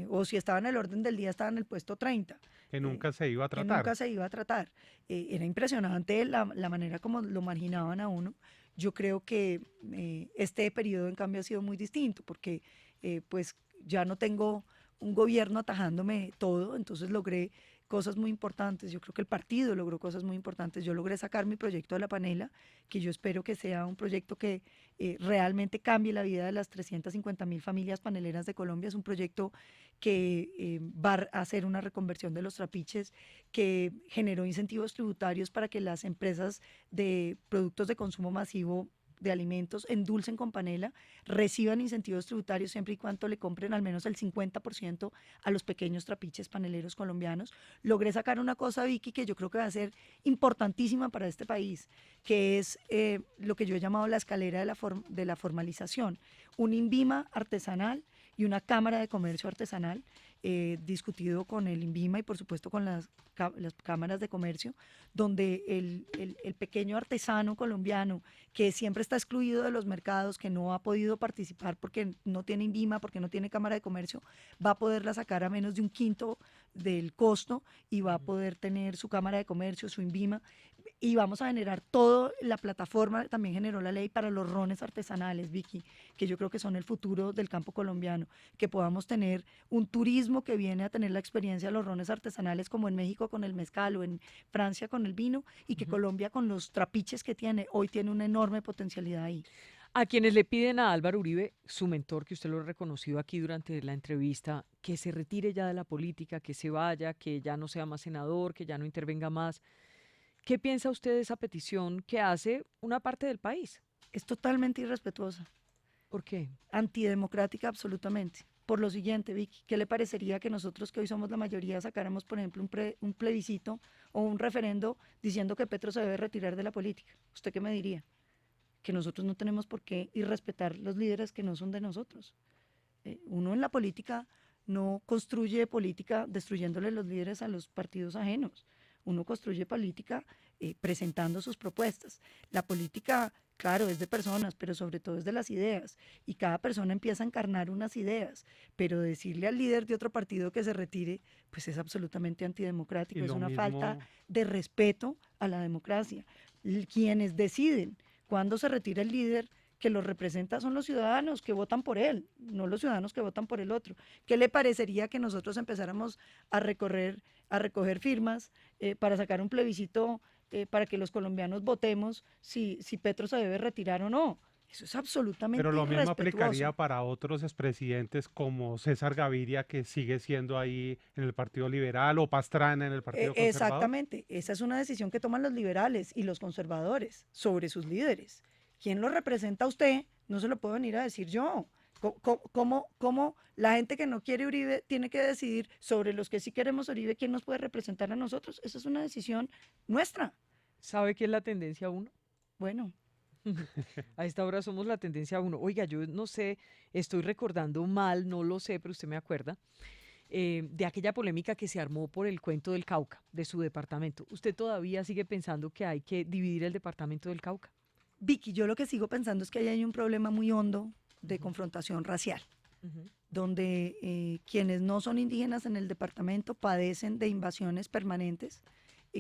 O si estaba en el orden del día, estaba en el puesto 30. Que nunca se iba a tratar. Que nunca se iba a tratar. Era impresionante la manera como lo marginaban a uno. Yo creo que este periodo, en cambio, ha sido muy distinto, porque pues ya no tengo un gobierno atajándome todo, entonces logré cosas muy importantes. Yo creo que el partido logró cosas muy importantes. Yo logré sacar mi proyecto de la panela, que yo espero que sea un proyecto que realmente cambie la vida de las 350.000 familias paneleras de Colombia. Es un proyecto que va a hacer una reconversión de los trapiches, que generó incentivos tributarios para que las empresas de productos de consumo masivo de alimentos endulcen con panela, reciban incentivos tributarios siempre y cuando le compren al menos el 50% a los pequeños trapiches paneleros colombianos. Logré sacar una cosa, Vicky, que yo creo que va a ser importantísima para este país, que es lo que yo he llamado la escalera de la formalización. Un INVIMA artesanal y una Cámara de Comercio artesanal, discutido con el INVIMA y por supuesto con las cámaras de comercio, donde el pequeño artesano colombiano que siempre está excluido de los mercados, que no ha podido participar porque no tiene INVIMA, porque no tiene Cámara de Comercio, va a poderla sacar a menos de un quinto del costo y va a poder tener su Cámara de Comercio, su INVIMA, y vamos a generar toda la plataforma. También generó la ley para los rones artesanales, Vicky, que yo creo que son el futuro del campo colombiano, que podamos tener un turismo que viene a tener la experiencia de los rones artesanales, como en México con el mezcal o en Francia con el vino, y que Colombia con los trapiches que tiene, hoy tiene una enorme potencialidad ahí. A quienes le piden a Álvaro Uribe, su mentor, que usted lo ha reconocido aquí durante la entrevista, que se retire ya de la política, que se vaya, que ya no sea más senador, que ya no intervenga más. ¿Qué piensa usted de esa petición que hace una parte del país? Es totalmente irrespetuosa. ¿Por qué? Antidemocrática absolutamente. Por lo siguiente, Vicky, ¿qué le parecería que nosotros, que hoy somos la mayoría, sacáramos, por ejemplo, un plebiscito o un referendo diciendo que Petro se debe retirar de la política? ¿Usted qué me diría? Que nosotros no tenemos por qué irrespetar los líderes que no son de nosotros. Uno en la política no construye política destruyéndole los líderes a los partidos ajenos. Uno construye política presentando sus propuestas. La política, claro, es de personas, pero sobre todo es de las ideas. Y cada persona empieza a encarnar unas ideas. Pero decirle al líder de otro partido que se retire, pues es absolutamente antidemocrático. Es una falta de respeto a la democracia. Quienes deciden cuándo se retira el líder que los representa son los ciudadanos que votan por él, no los ciudadanos que votan por el otro. ¿Qué le parecería que nosotros empezáramos a recoger firmas para sacar un plebiscito para que los colombianos votemos si Petro se debe retirar o no? Eso es absolutamente irrespetuoso. Pero lo mismo aplicaría para otros expresidentes como César Gaviria, que sigue siendo ahí en el Partido Liberal, o Pastrana en el Partido Conservador. Exactamente, esa es una decisión que toman los liberales y los conservadores sobre sus líderes. ¿Quién lo representa a usted? No se lo puedo venir a decir yo. ¿Cómo la gente que no quiere Uribe tiene que decidir sobre los que sí queremos Uribe quién nos puede representar a nosotros? Esa es una decisión nuestra. ¿Sabe qué es la tendencia 1? Bueno. A esta hora somos la tendencia 1. Oiga, yo no sé, estoy recordando mal, no lo sé, pero usted me acuerda, de aquella polémica que se armó por el cuento del Cauca, de su departamento. ¿Usted todavía sigue pensando que hay que dividir el departamento del Cauca? Vicky, yo lo que sigo pensando es que ahí hay un problema muy hondo de confrontación racial, donde quienes no son indígenas en el departamento padecen de invasiones permanentes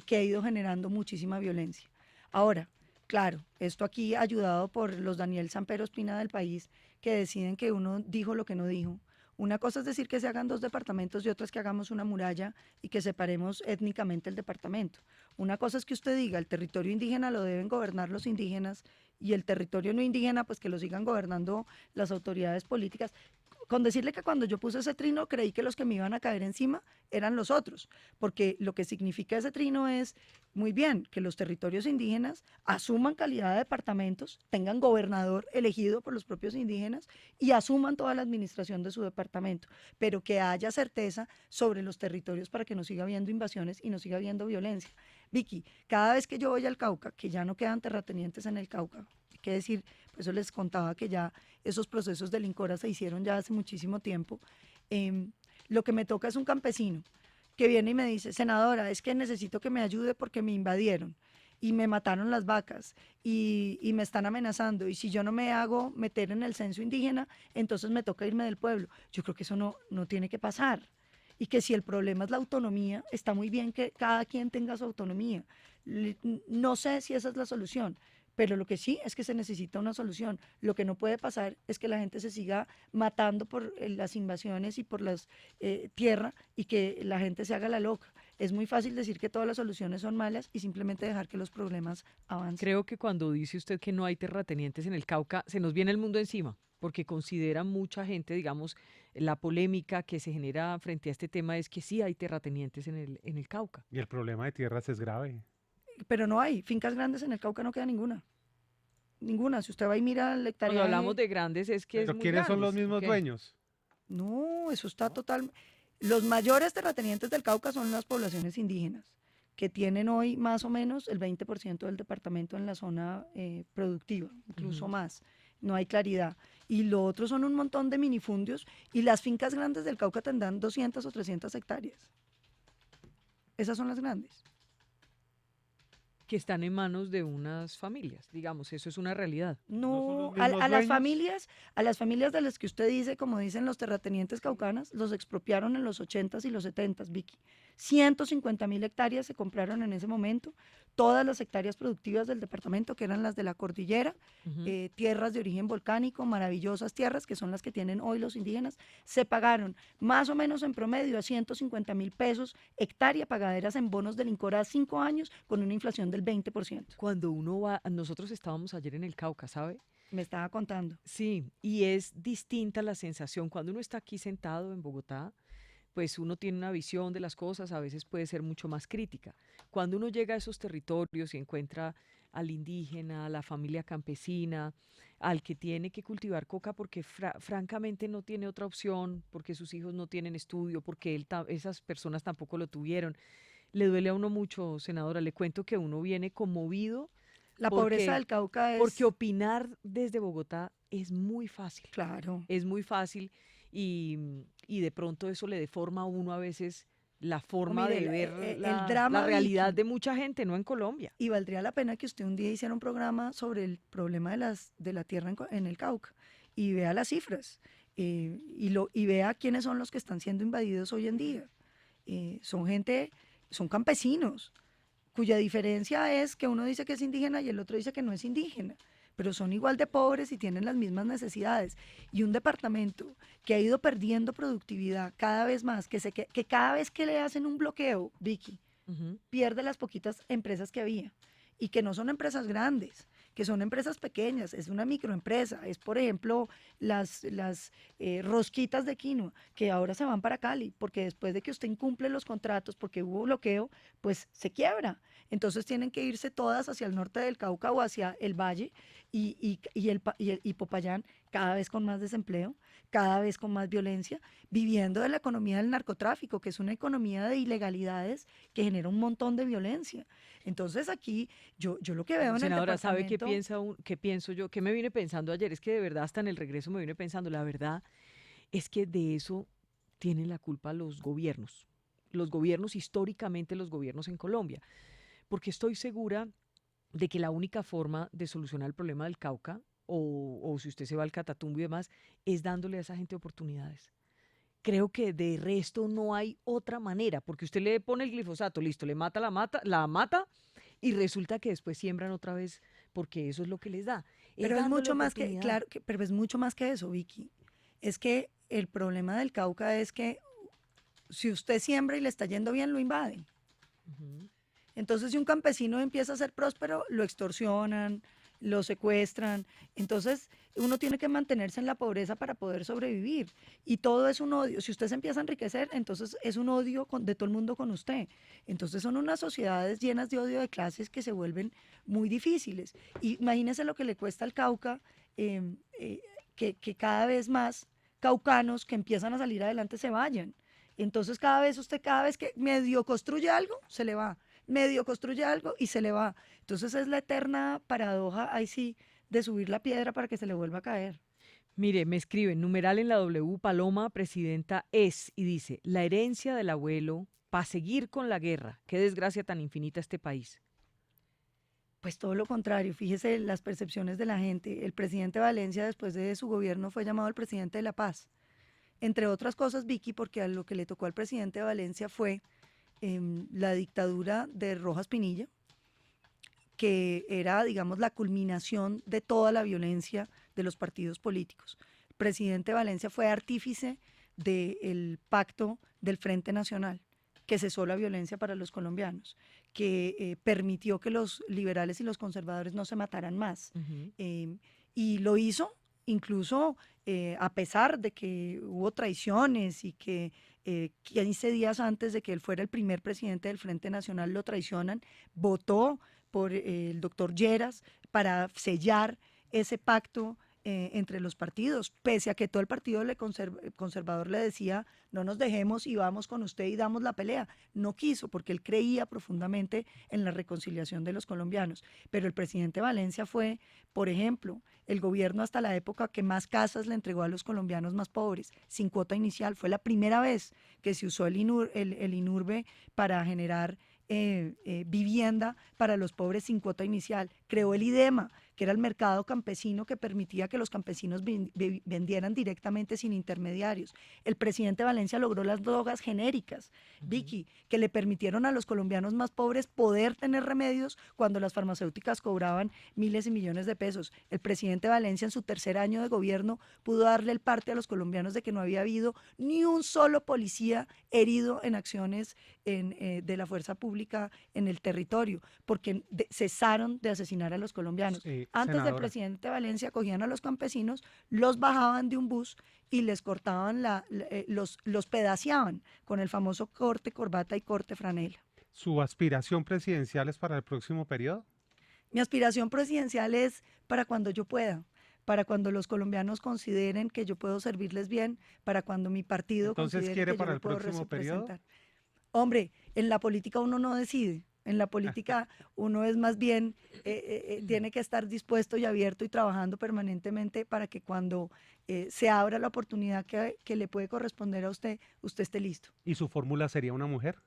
que ha ido generando muchísima violencia. Ahora, claro, esto aquí ayudado por los Daniel Samper Ospina del país, que deciden que uno dijo lo que no dijo. Una cosa es decir que se hagan 2 departamentos y otra es que hagamos una muralla y que separemos étnicamente el departamento. Una cosa es que usted diga el territorio indígena lo deben gobernar los indígenas y el territorio no indígena pues que lo sigan gobernando las autoridades políticas. Con decirle que cuando yo puse ese trino creí que los que me iban a caer encima eran los otros, porque lo que significa ese trino es, muy bien, que los territorios indígenas asuman calidad de departamentos, tengan gobernador elegido por los propios indígenas y asuman toda la administración de su departamento, pero que haya certeza sobre los territorios para que no siga habiendo invasiones y no siga habiendo violencia. Vicky, cada vez que yo voy al Cauca, que ya no quedan terratenientes en el Cauca, hay que decir, por eso les contaba que ya esos procesos del INCORA se hicieron ya hace muchísimo tiempo, lo que me toca es un campesino que viene y me dice, senadora, es que necesito que me ayude porque me invadieron y me mataron las vacas y me están amenazando y si yo no me hago meter en el censo indígena, entonces me toca irme del pueblo. Yo creo que eso no tiene que pasar. Y que si el problema es la autonomía, está muy bien que cada quien tenga su autonomía. No sé si esa es la solución, Pero lo que sí es que se necesita una solución. Lo que no puede pasar es que la gente se siga matando por las invasiones y por las tierra y que la gente se haga la loca. Es muy fácil decir que todas las soluciones son malas y simplemente dejar que los problemas avancen. Creo que cuando dice usted que no hay terratenientes en el Cauca, se nos viene el mundo encima, porque considera mucha gente, digamos, la polémica que se genera frente a este tema es que sí hay terratenientes en el Cauca. Y el problema de tierras es grave. Pero no hay, fincas grandes en el Cauca no queda ninguna. Ninguna, si usted va y mira la hectárea. Cuando hablamos de grandes es que ¿Pero es muy quiénes son los grandes, mismos ¿qué? dueños? No, eso está total. Los mayores terratenientes del Cauca son las poblaciones indígenas, que tienen hoy más o menos el 20% del departamento en la zona productiva, incluso más. No hay claridad. Y lo otro son un montón de minifundios y las fincas grandes del Cauca tendrán 200 o 300 hectáreas. Esas son las grandes. Que están en manos de unas familias, digamos, eso es una realidad. No, a las familias de las que usted dice, como dicen los terratenientes caucanas, los expropiaron en los 80s y los 70s, Vicky. 150.000 hectáreas se compraron en ese momento, todas las hectáreas productivas del departamento, que eran las de la cordillera, tierras de origen volcánico, maravillosas tierras, que son las que tienen hoy los indígenas, se pagaron más o menos en promedio a 150.000 pesos hectárea, pagaderas en bonos del INCOR a 5 años, con una inflación del 20%. Cuando uno va, nosotros estábamos ayer en el Cauca, ¿sabe? Me estaba contando. Sí, y es distinta la sensación. Cuando uno está aquí sentado en Bogotá, pues uno tiene una visión de las cosas, a veces puede ser mucho más crítica. Cuando uno llega a esos territorios y encuentra al indígena, a la familia campesina, al que tiene que cultivar coca porque francamente no tiene otra opción, porque sus hijos no tienen estudio, porque esas personas tampoco lo tuvieron, le duele a uno mucho, senadora. Le cuento que uno viene conmovido. La pobreza del Cauca es... Porque opinar desde Bogotá es muy fácil. Claro. Es muy fácil y de pronto eso le deforma a uno a veces la forma de ver el drama, la realidad Vicky, de mucha gente, no en Colombia. Y valdría la pena que usted un día hiciera un programa sobre el problema de la tierra en el Cauca y vea las cifras y vea quiénes son los que están siendo invadidos hoy en día. Son campesinos, cuya diferencia es que uno dice que es indígena y el otro dice que no es indígena, pero son igual de pobres y tienen las mismas necesidades. Y un departamento que ha ido perdiendo productividad cada vez más, que cada vez que le hacen un bloqueo, Vicky, pierde las poquitas empresas que había, y que no son empresas grandes, que son empresas pequeñas, es una microempresa, es por ejemplo las rosquitas de quinoa, que ahora se van para Cali, porque después de que usted incumple los contratos, porque hubo bloqueo, pues se quiebra. Entonces tienen que irse todas hacia el norte del Cauca o hacia el Valle y Popayán, cada vez con más desempleo, cada vez con más violencia, viviendo de la economía del narcotráfico, que es una economía de ilegalidades que genera un montón de violencia. Entonces aquí yo lo que veo en Senadora, el ¿sabe departamento... qué pienso yo? ¿Qué me vine pensando ayer? Es que de verdad hasta en el regreso me vine pensando, la verdad es que de eso tienen la culpa los gobiernos históricamente los gobiernos en Colombia, porque estoy segura de que la única forma de solucionar el problema del Cauca, o si usted se va al Catatumbo y demás, es dándole a esa gente oportunidades. Creo que de resto no hay otra manera, porque usted le pone el glifosato, listo, le mata la mata y resulta que después siembran otra vez porque eso es lo que les da. Pero es mucho más que, oportunidad. claro, pero es mucho más que eso, Vicky. Es que el problema del Cauca es que si usted siembra y le está yendo bien, lo invaden. Entonces, si un campesino empieza a ser próspero, lo extorsionan, lo secuestran. Entonces, uno tiene que mantenerse en la pobreza para poder sobrevivir. Y todo es un odio. Si usted se empieza a enriquecer, entonces es un odio de todo el mundo con usted. Entonces, son unas sociedades llenas de odio de clases que se vuelven muy difíciles. Y imagínese lo que le cuesta al Cauca, que cada vez más caucanos que empiezan a salir adelante se vayan. Entonces, cada vez que medio construye algo, se le va. Medio construye algo y se le va. Entonces es la eterna paradoja, ahí sí, de subir la piedra para que se le vuelva a caer. Mire, me escriben, numeral en la W, Paloma, presidenta es, y dice, la herencia del abuelo para seguir con la guerra. Qué desgracia tan infinita este país. Pues todo lo contrario, fíjese las percepciones de la gente. El presidente Valencia, después de su gobierno, fue llamado el presidente de la paz. Entre otras cosas, Vicky, porque a lo que le tocó al presidente de Valencia fue la dictadura de Rojas Pinilla, que era, digamos, la culminación de toda la violencia de los partidos políticos. El presidente Valencia fue artífice del pacto del Frente Nacional, que cesó la violencia para los colombianos, que permitió que los liberales y los conservadores no se mataran más. Y lo hizo incluso a pesar de que hubo traiciones y que 15 días antes de que él fuera el primer presidente del Frente Nacional lo traicionan, votó por el doctor Lleras para sellar ese pacto entre los partidos, pese a que todo el partido conservador le decía no nos dejemos y vamos con usted y damos la pelea. No quiso porque él creía profundamente en la reconciliación de los colombianos. Pero el presidente Valencia fue, por ejemplo, el gobierno hasta la época que más casas le entregó a los colombianos más pobres, sin cuota inicial. Fue la primera vez que se usó el INURBE para generar vivienda para los pobres sin cuota inicial. Creó el IDEMA, que era el mercado campesino que permitía que los campesinos vendieran directamente sin intermediarios. El presidente Valencia logró las drogas genéricas, Vicky, que le permitieron a los colombianos más pobres poder tener remedios cuando las farmacéuticas cobraban miles y millones de pesos. El presidente Valencia en su tercer año de gobierno pudo darle el parte a los colombianos de que no había habido ni un solo policía herido en acciones de la fuerza pública en el territorio, porque cesaron de asesinar a los colombianos. Antes senadora. del presidente Valencia cogían a los campesinos, los bajaban de un bus y les cortaban, los pedaceaban con el famoso corte corbata y corte franela. ¿Su aspiración presidencial es para el próximo periodo? Mi aspiración presidencial es para cuando yo pueda, para cuando los colombianos consideren que yo puedo servirles bien, para cuando mi partido Entonces, considere ¿quiere que para yo el lo puedo próximo periodo? representar. Hombre, en la política uno no decide. En la política uno es más bien, tiene que estar dispuesto y abierto y trabajando permanentemente para que cuando se abra la oportunidad que le puede corresponder a usted, usted esté listo. ¿Y su fórmula sería una mujer?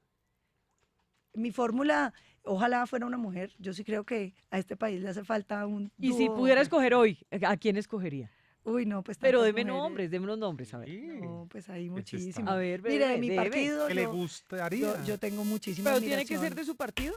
Mi fórmula, ojalá fuera una mujer. Yo sí creo que a este país le hace falta un Y si dúo. pudiera escoger hoy, ¿a quién escogería? Uy, no, pues Pero tantas deme mujeres. unos nombres, a ver. No, pues hay Ese muchísimos. está- A ver, Mire, de mi debe. partido, ¿Qué le yo- gustaría? yo tengo muchísima ¿Pero tiene que admiración. ser de su partido?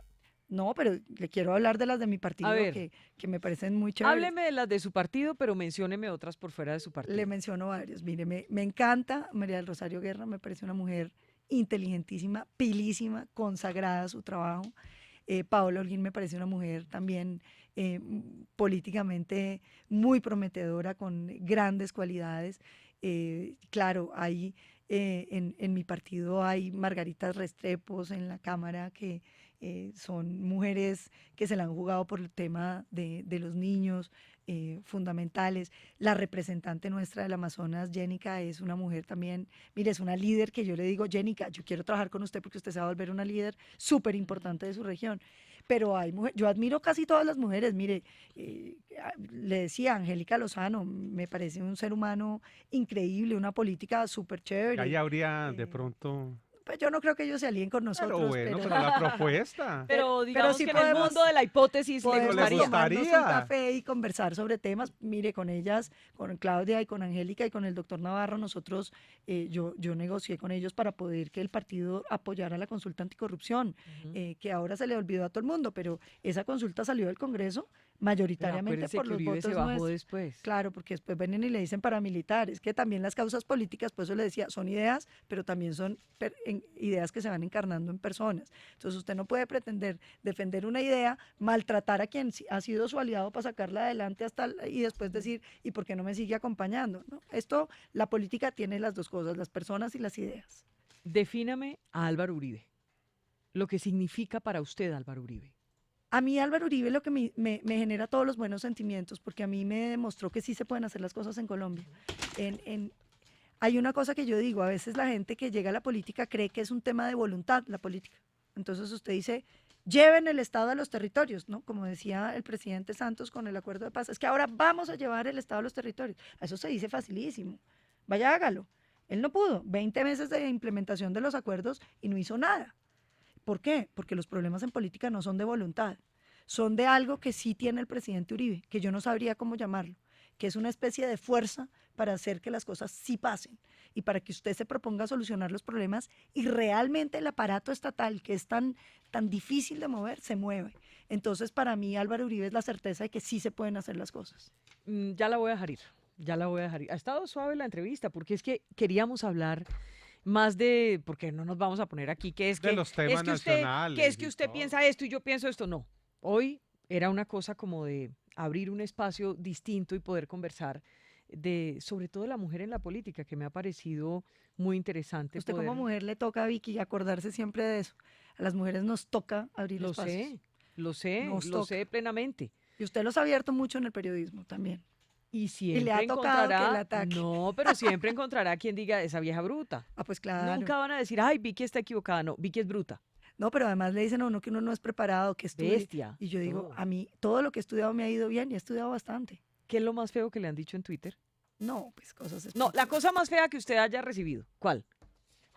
No, pero le quiero hablar de las de mi partido A ver. que me parecen muy chéveres. Hábleme de las de su partido, pero mencióneme otras por fuera de su partido. Le menciono varios. Mire, me encanta María del Rosario Guerra, me parece una mujer inteligentísima, pilísima, consagrada a su trabajo. Paola Holguín me parece una mujer también políticamente muy prometedora, con grandes cualidades. Claro, hay en mi partido hay Margaritas Restrepos en la Cámara que son mujeres que se la han jugado por el tema de los niños, fundamentales. La representante nuestra del Amazonas, Jénica, es una mujer también, mire, es una líder que yo le digo, Jénica, yo quiero trabajar con usted porque usted se va a volver una líder súper importante de su región. Pero hay mujeres, yo admiro casi todas las mujeres, mire, le decía, Angélica Lozano, me parece un ser humano increíble, una política súper chévere. Ahí habría de pronto... Pues yo no creo que ellos se alíen con nosotros. Pero bueno, pero la propuesta. Pero digamos sí que en el podemos- mundo de la hipótesis le Podemos gustaría. tomarnos un café y conversar sobre temas. Mire, con ellas, con Claudia y con Angélica y con el doctor Navarro, nosotros, yo negocié con ellos para poder que el partido apoyara la consulta anticorrupción, que ahora se le olvidó a todo el mundo, pero esa consulta salió del Congreso mayoritariamente acuérdese por que los Uribe votos se bajó nuestros. después. Claro, porque después vienen y le dicen paramilitares, que también las causas políticas, por eso le decía, son ideas, pero también son ideas que se van encarnando en personas. Entonces usted no puede pretender defender una idea, maltratar a quien ha sido su aliado para sacarla adelante y después decir, ¿y por qué no me sigue acompañando? ¿No? Esto, la política tiene las dos cosas, las personas y las ideas. Defíname a Álvaro Uribe. Lo que significa para usted Álvaro Uribe. A mí Álvaro Uribe lo que me genera todos los buenos sentimientos, porque a mí me demostró que sí se pueden hacer las cosas en Colombia. Hay una cosa que yo digo, a veces la gente que llega a la política cree que es un tema de voluntad, la política. Entonces usted dice, lleven el Estado a los territorios, ¿no? Como decía el presidente Santos con el acuerdo de paz, es que ahora vamos a llevar el Estado a los territorios. Eso se dice facilísimo. Vaya, hágalo. Él no pudo. 20 meses de implementación de los acuerdos y no hizo nada. ¿Por qué? Porque los problemas en política no son de voluntad, son de algo que sí tiene el presidente Uribe, que yo no sabría cómo llamarlo, que es una especie de fuerza para hacer que las cosas sí pasen y para que usted se proponga solucionar los problemas y realmente el aparato estatal, que es tan difícil de mover, se mueve. Entonces, para mí, Álvaro Uribe es la certeza de que sí se pueden hacer las cosas. Ya la voy a dejar ir, ya la voy a dejar ir. Ha estado suave la entrevista porque es que queríamos hablar más de, porque no nos vamos a poner aquí, que es que, de los temas es que usted, nacionales. que es que usted piensa esto y yo pienso esto. No, hoy era una cosa como de abrir un espacio distinto y poder conversar sobre todo la mujer en la política, que me ha parecido muy interesante. Usted como mujer le toca, Vicky, acordarse siempre de eso. A las mujeres nos toca abrir espacios. Lo sé plenamente. Y usted los ha abierto mucho en el periodismo también. Y siempre le ha tocado que encontrará, la ataque. no, pero siempre encontrará quien diga esa vieja bruta. Ah, pues claro. Nunca van a decir, ay, Vicky está equivocada. No, Vicky es bruta. No, pero además le dicen a uno que uno no es preparado, que estudia. Bestia. Y yo digo, a mí todo lo que he estudiado me ha ido bien y he estudiado bastante. ¿Qué es lo más feo que le han dicho en Twitter? No, pues cosas. No, la cosa más fea que usted haya recibido. ¿Cuál?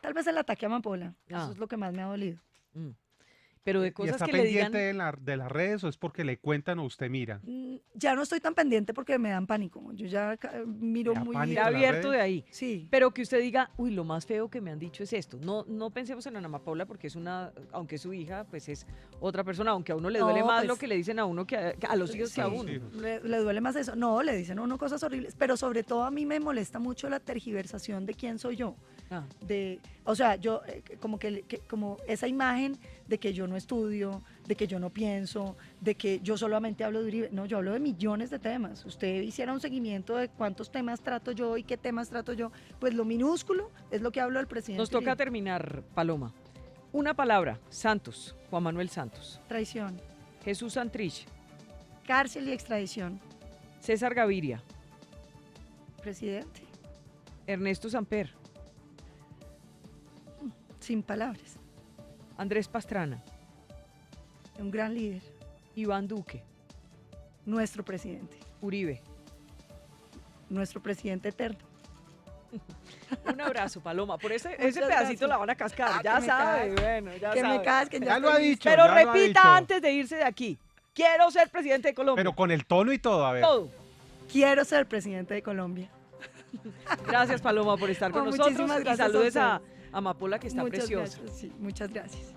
Tal vez el ataque a Amapola. Eso es lo que más me ha dolido. Pero de ¿Y cosas está que le pendiente digan... de las redes o es porque le cuentan o usted mira? Ya no estoy tan pendiente porque me dan pánico. Yo ya miro muy Ya abierto de ahí. Sí. Pero que usted diga, uy, lo más feo que me han dicho es esto. No pensemos en Ana Paula porque es aunque es su hija, pues es otra persona, aunque a uno le duele más pues, lo que le dicen a uno que a los hijos que a uno. Le duele más eso. No, le dicen a uno cosas horribles, pero sobre todo a mí me molesta mucho la tergiversación de quién soy yo. O sea, yo como esa imagen de que yo no estudio, de que yo no pienso, de que yo solamente hablo de Uribe. No, yo hablo de millones de temas. Usted hiciera un seguimiento de cuántos temas trato yo y qué temas trato yo, pues lo minúsculo es lo que hablo del presidente. Nos toca terminar, Paloma. Una palabra, Santos, Juan Manuel Santos. Traición. Jesús Santrich. Cárcel y extradición. César Gaviria. Presidente. Ernesto Samper. Sin palabras. Andrés Pastrana. Un gran líder. Iván Duque. Nuestro presidente. Uribe. Nuestro presidente eterno. Un abrazo, Paloma. Por ese Muchas pedacito gracias. la van a cascar. Ya sabe, bueno, ya que sabe. me casquen, Ya lo ha dicho. Pero ya lo ha repita dicho. antes de irse de aquí. Quiero ser presidente de Colombia. Pero con el tono y todo, a ver. Todo. Quiero ser presidente de Colombia. Gracias, Paloma, por estar con nosotros. Muchísimas Y gracias saludes a a Amapola, que está muchas preciosa. Gracias, sí, muchas gracias.